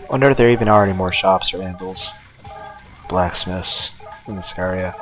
Wonder if there even are any more shops or anvils, blacksmiths in this area.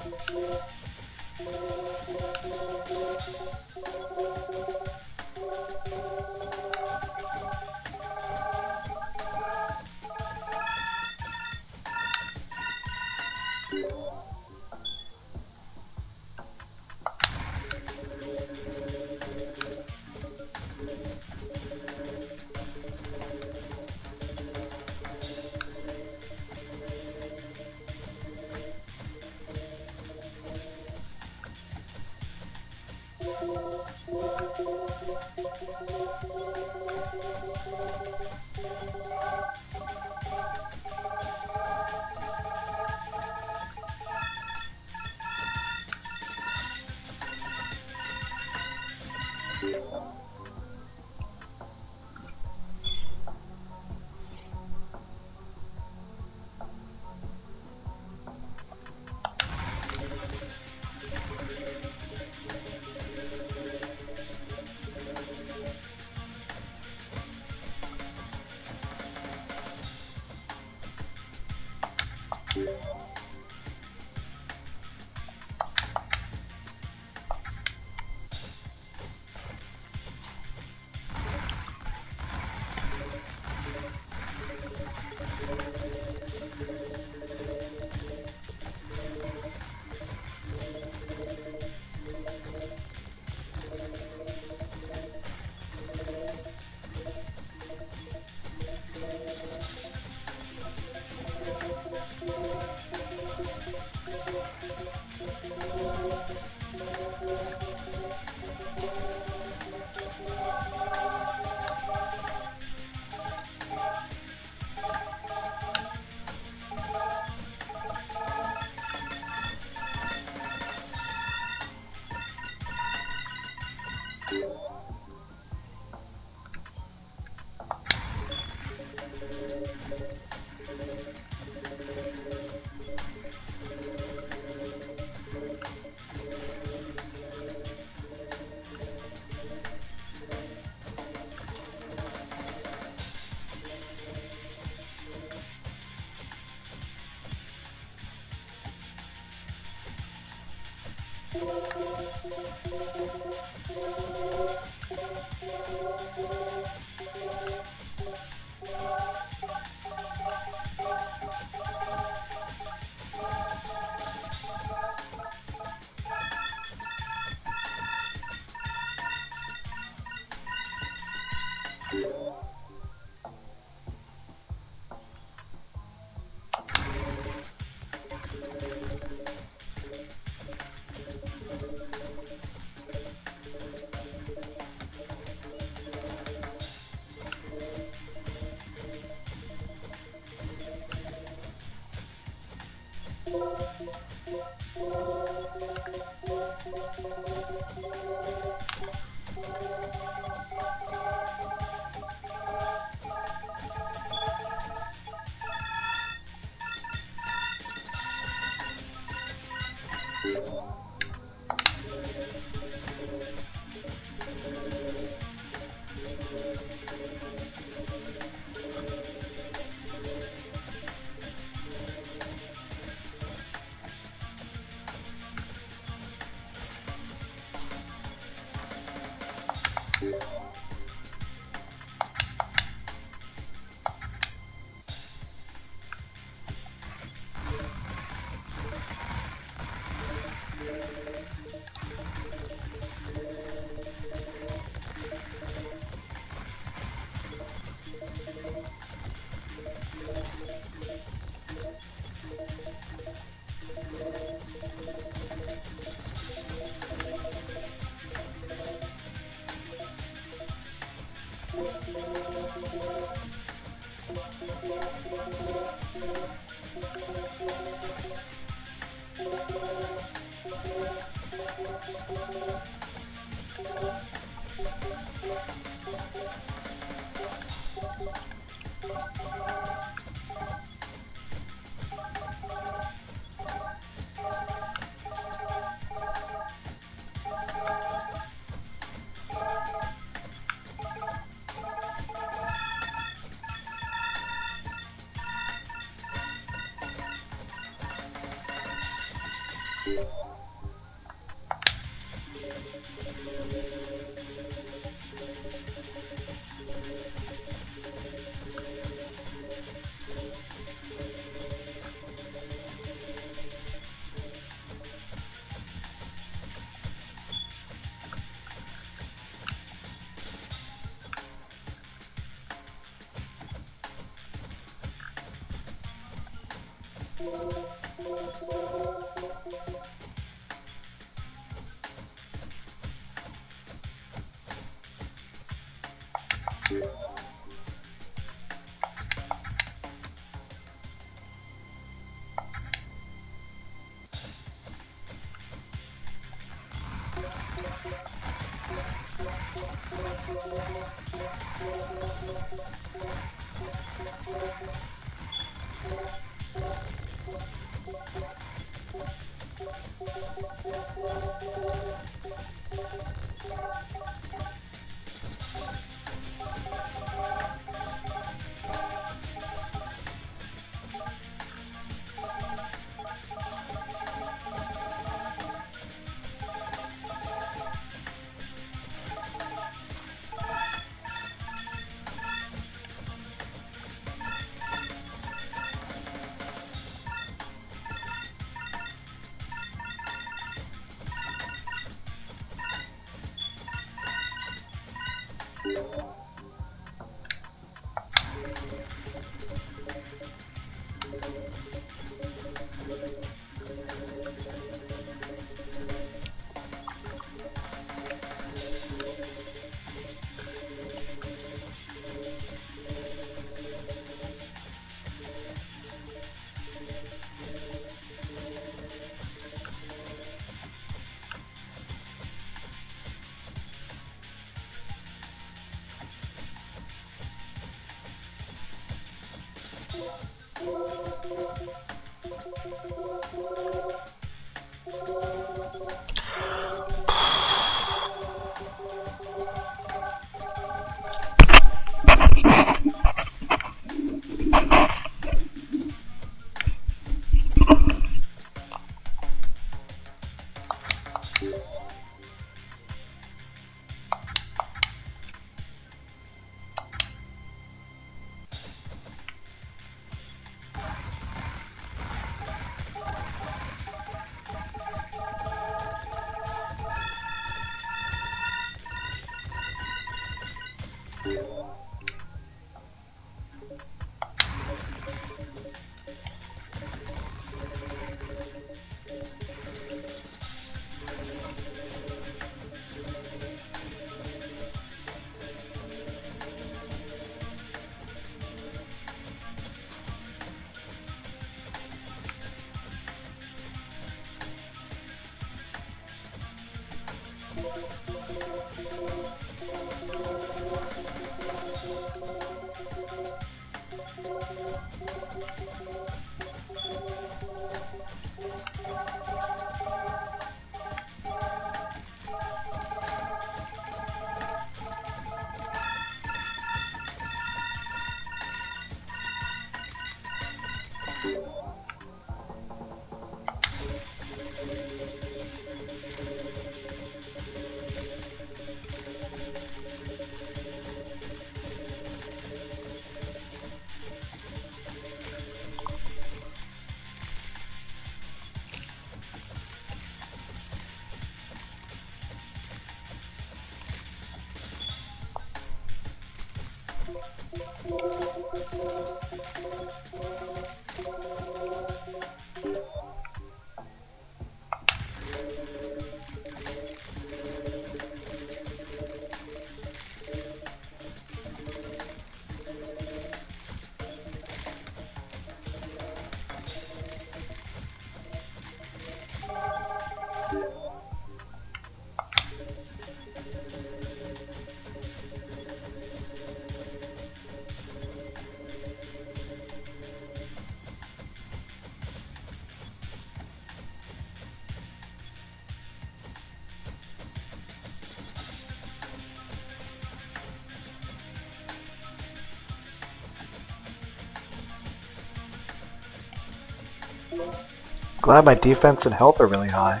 Glad my defense and health are really high.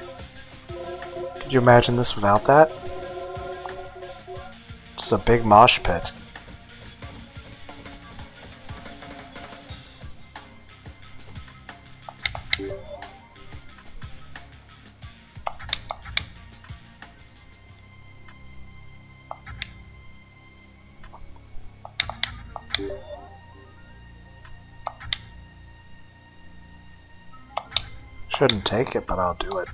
Could you imagine this without that? Just a big mosh pit. Shouldn't take it, but I'll do it.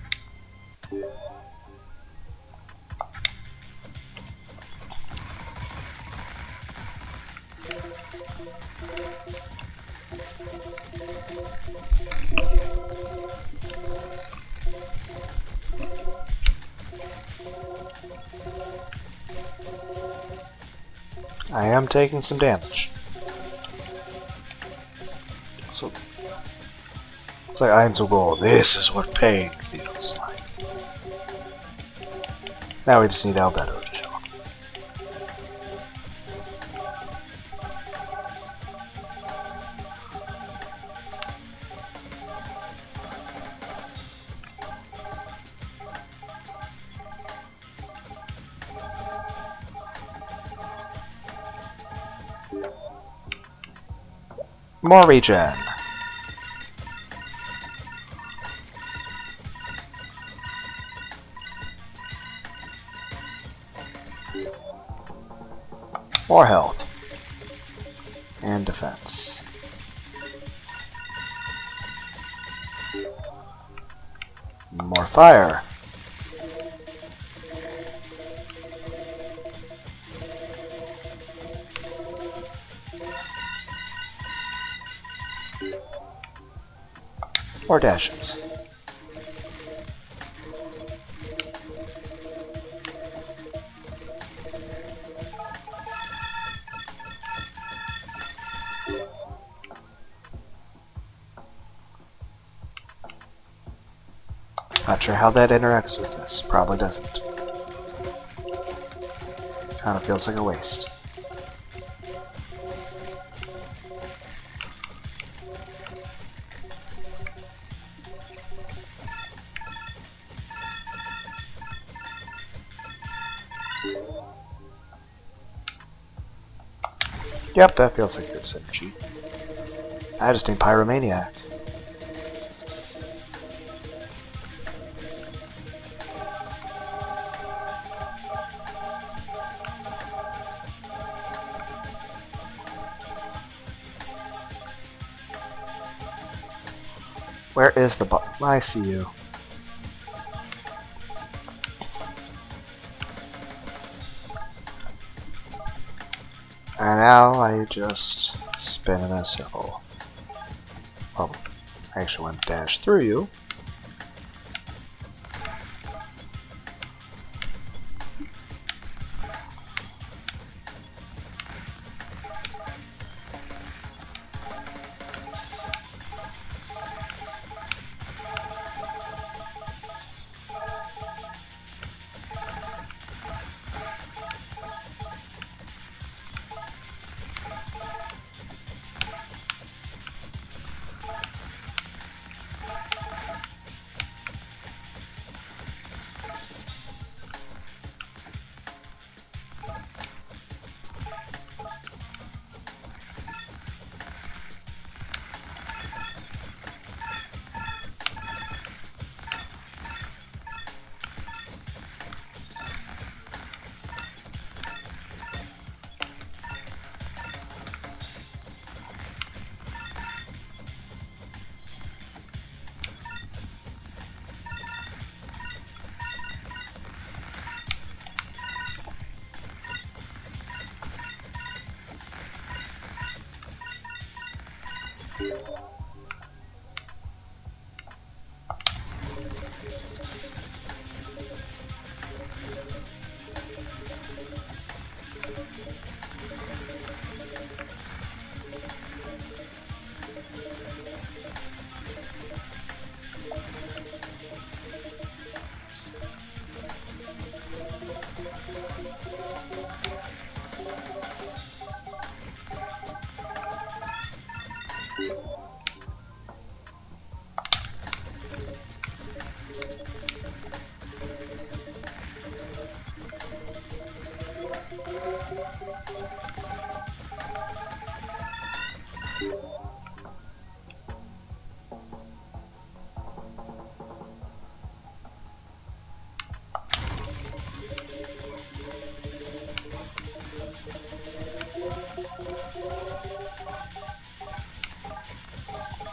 I am taking some damage. So it's like Einzelgoal. This is what pain feels like. Now we just need Albedo to show up. More regen. More health. And defense. More fire. More dashes. Not sure how that interacts with this. Probably doesn't. Kind of feels like a waste. Yep, that feels like good synergy. I just need Pyromaniac. Where is the button? I see you. And now I just spin in a circle. Oh, I actually want to dash through you.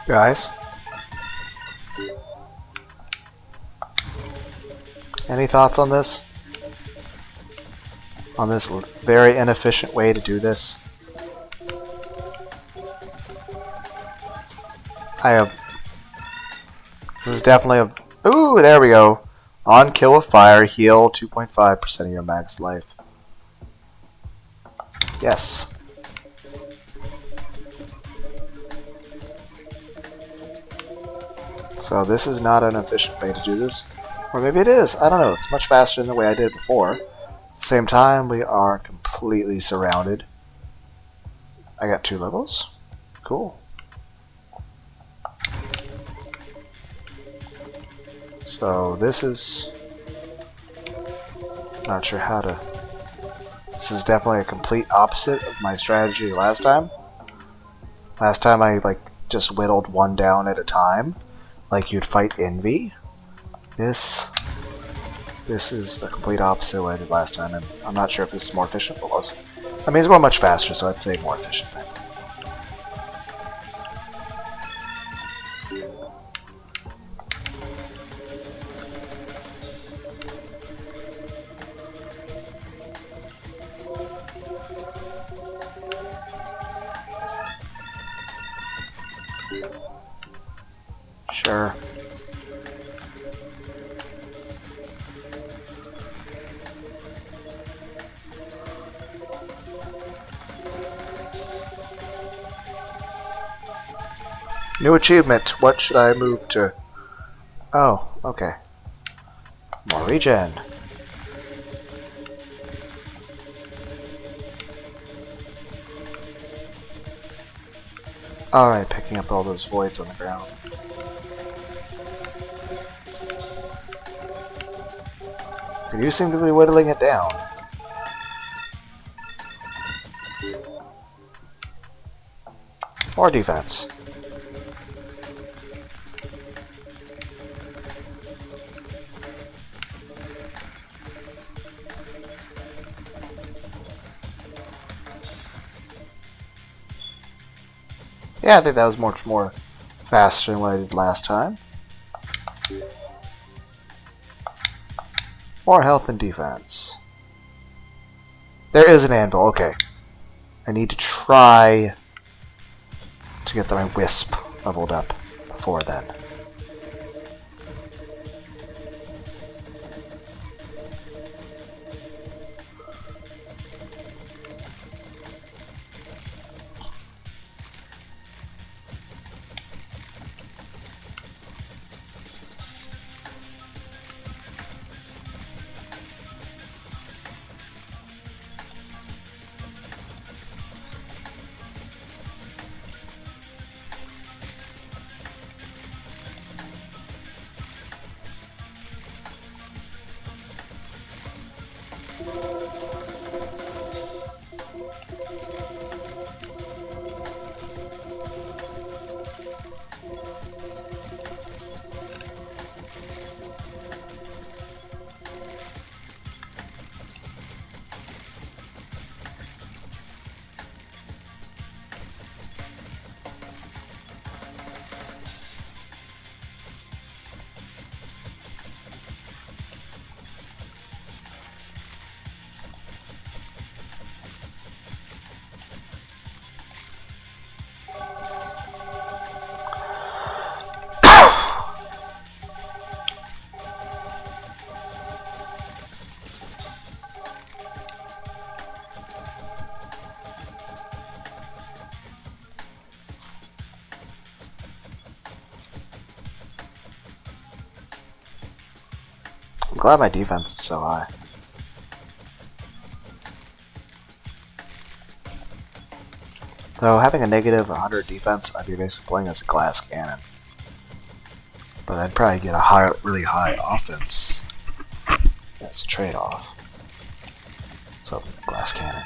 Guys, any thoughts on this? On this very inefficient way to do this? This is definitely a... Ooh, there we go. On kill with fire, heal 2.5% of your max life. Yes. So this is not an efficient way to do this. Or maybe it is. I don't know. It's much faster than the way I did it before. At the same time, we are completely surrounded. I got 2 levels. Cool. So this is... Not sure how to... This is definitely a complete opposite of my strategy last time. Last time I just whittled one down at a time. Like you'd fight envy. This is the complete opposite of what I did last time, and I'm not sure if this is more efficient, but it was. I mean, it's going much faster, so I'd say more efficient then. Sure. New achievement. What should I move to? Oh, okay. More regen. Alright, picking up all those voids on the ground. And you seem to be whittling it down. More defense. Yeah, I think that was much more faster than what I did last time. More health and defense. There is an anvil, okay. I need to try to get my wisp leveled up before then. glad my defense is so high. Though having a negative 100 defense, I'd be basically playing as a glass cannon. But I'd probably get a really high offense. That's a trade-off. So, glass cannon.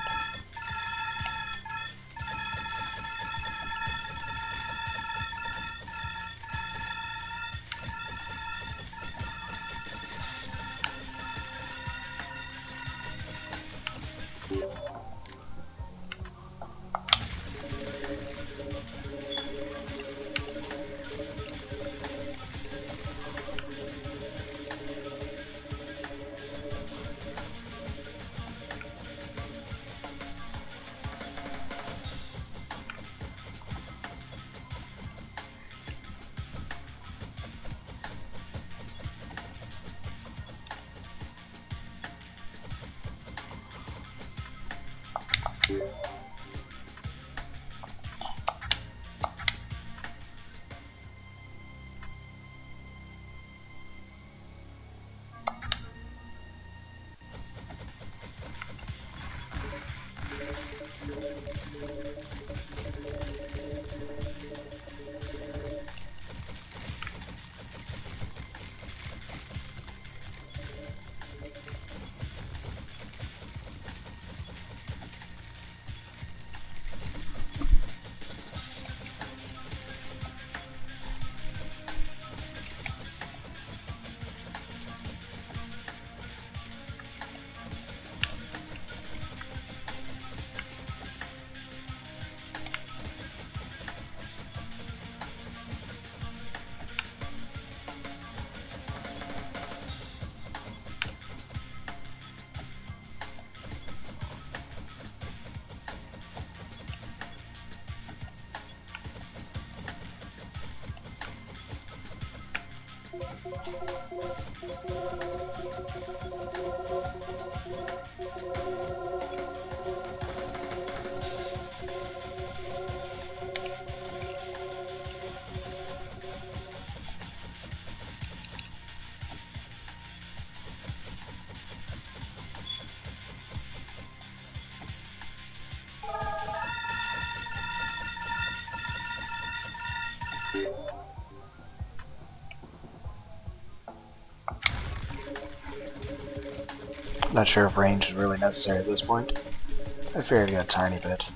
Not sure if range is really necessary at this point. I figured I got a tiny bit.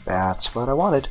That's what I wanted.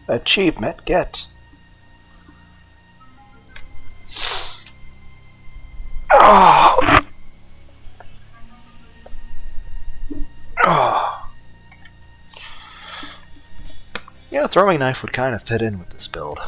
Achievement get. Oh. Oh. Yeah, throwing knife would kind of fit in with this build.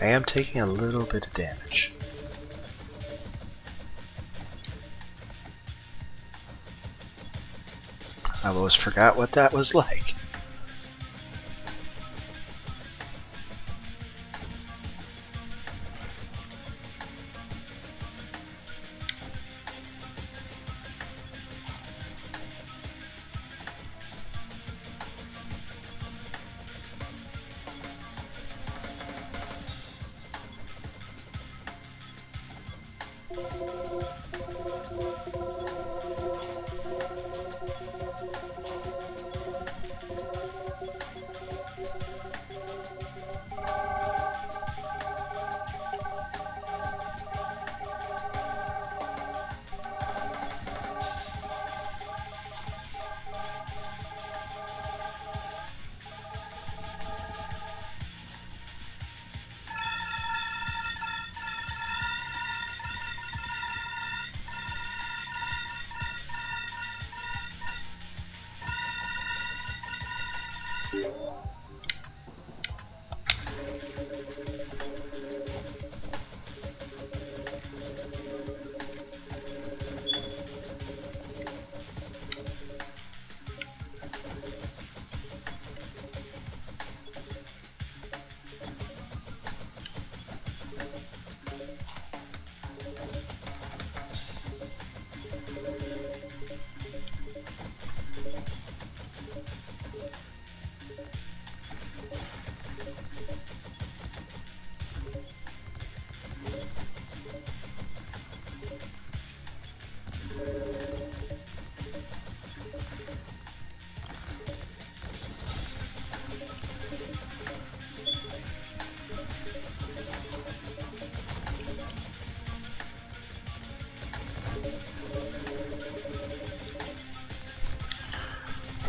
I am taking a little bit of damage. I almost forgot what that was like.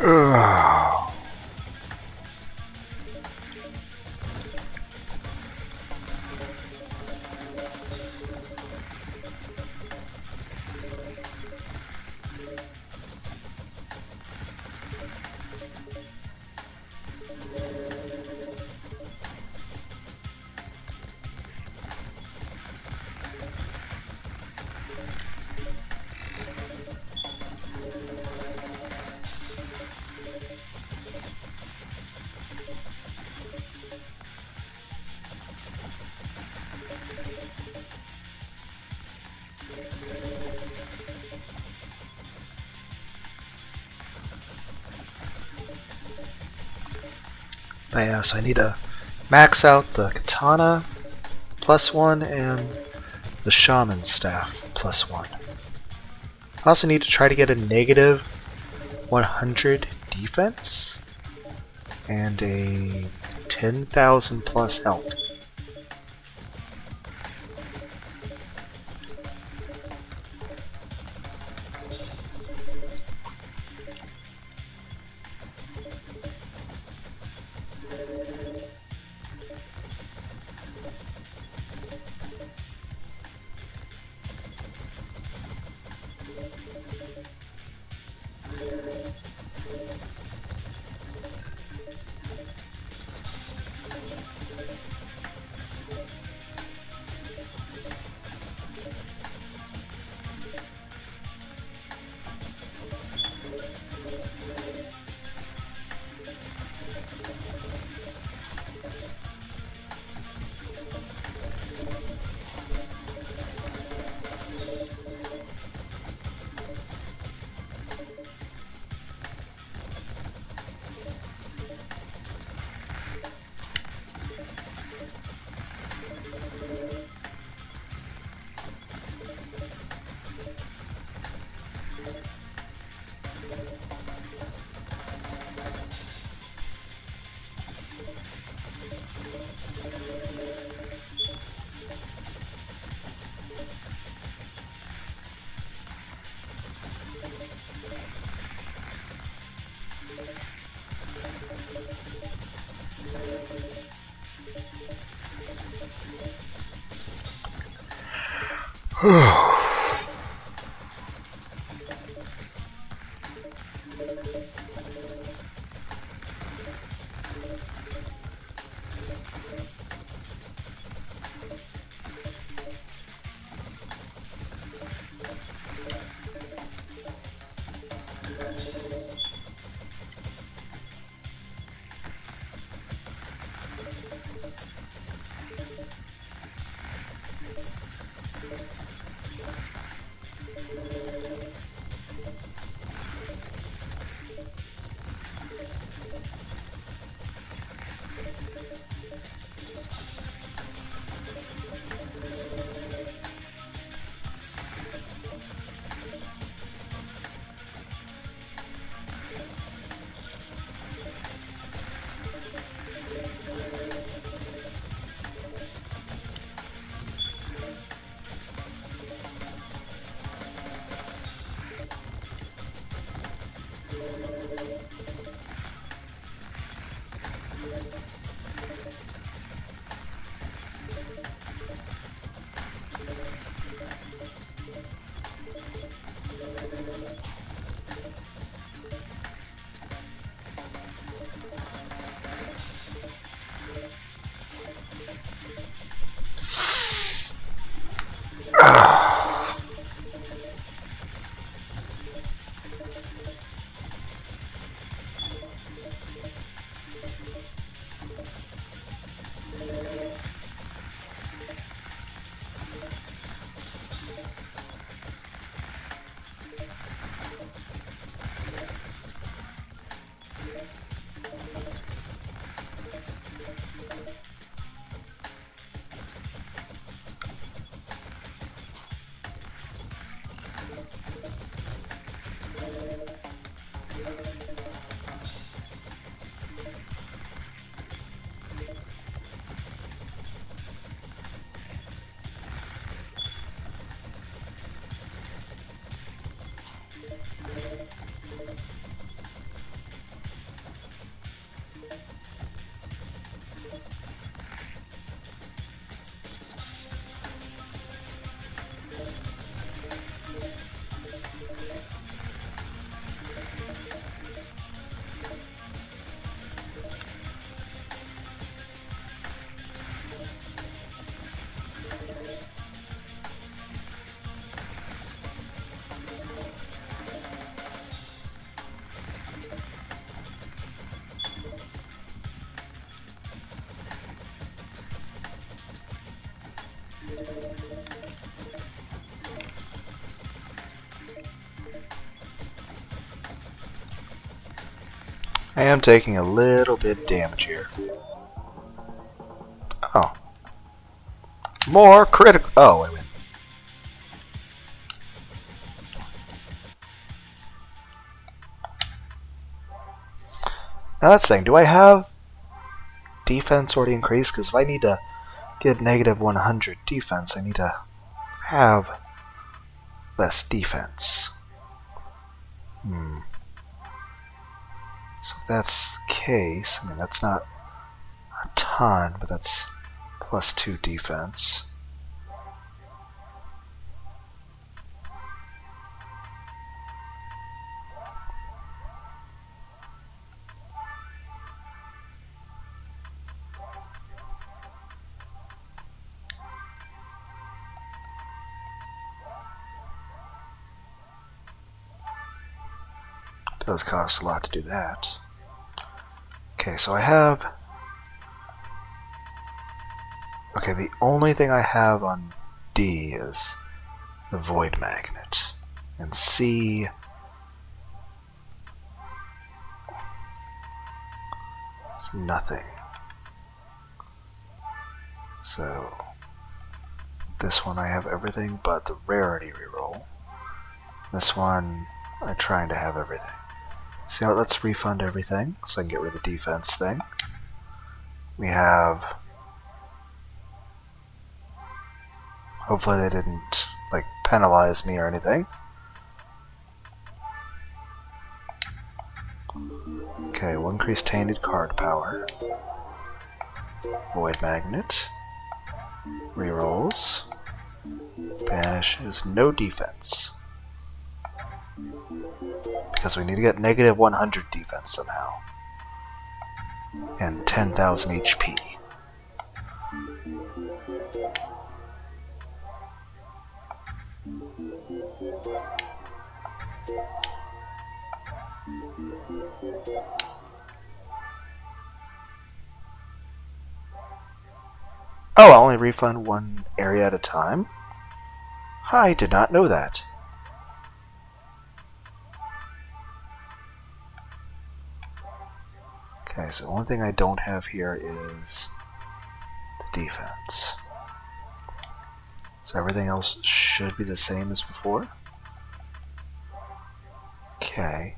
Ugh. But yeah, so I need to max out the katana +1 and the shaman staff +1. I also need to try to get a negative 100 defense and a 10,000 plus health. I am taking a little bit damage here. Oh. More critical. Oh, wait. Now that's the thing. Do I have defense already increased? Because if I need to give negative 100 defense, I need to have less defense. So if that's the case, I mean, that's not a ton, but that's plus 2 defense. Does cost a lot to do that. Okay, so I have... Okay, the only thing I have on D is the Void Magnet. And C... is nothing. So... this one I have everything but the Rarity reroll. This one I'm trying to have everything. So let's refund everything so I can get rid of the defense thing. We have... hopefully they didn't like penalize me or anything. Okay, we'll increase tainted card power. Void Magnet. Rerolls. Banishes no defense. Because we need to get negative 100 defense somehow. And 10,000 HP. Oh, I'll only refund one area at a time? I did not know that. Okay, so the only thing I don't have here is the defense. So everything else should be the same as before. Okay.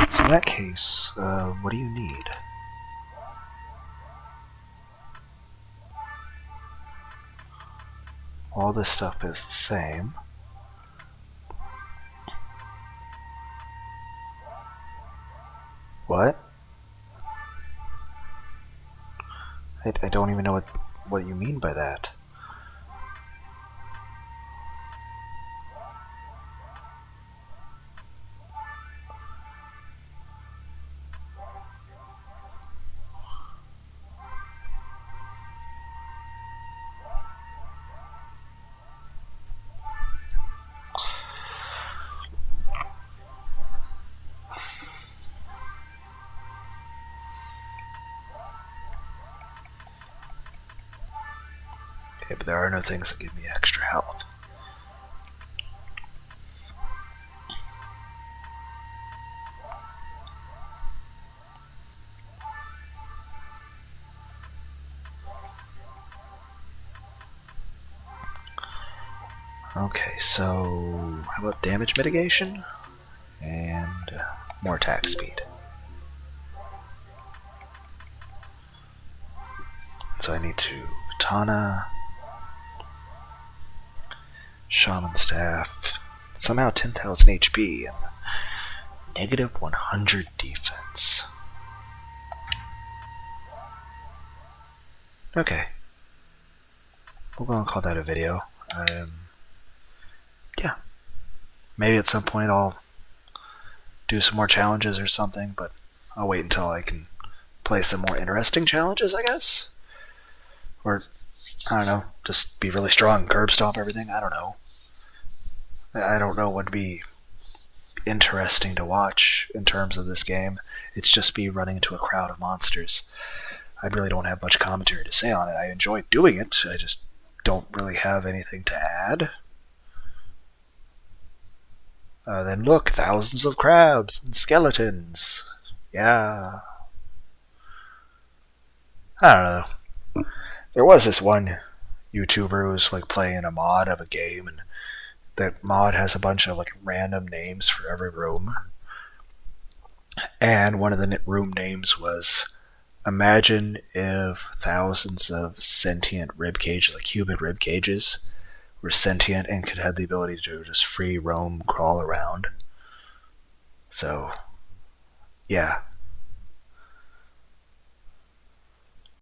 So in that case, what do you need? All this stuff is the same. What? I don't even know what you mean by that. Okay, but there are no things that give me extra health. Okay, so how about damage mitigation? And more attack speed. So I need to Katana, Shaman Staff, somehow 10,000 HP, and negative 100 defense. Okay. We'll go and call that a video. Yeah. Maybe at some point I'll do some more challenges or something, but I'll wait until I can play some more interesting challenges, I guess. Or, I don't know, just be really strong, curb stomp everything. I don't know. I don't know what would be interesting to watch in terms of this game. It's just me running into a crowd of monsters. I really don't have much commentary to say on it. I enjoy doing it. I just don't really have anything to add. Then look, thousands of crabs and skeletons. Yeah. I don't know. There was this one YouTuber who was like playing a mod of a game, and that mod has a bunch of like random names for every room. And one of the room names was, imagine if thousands of sentient rib cages, like human rib cages, were sentient and could have the ability to just free roam, crawl around. So, yeah,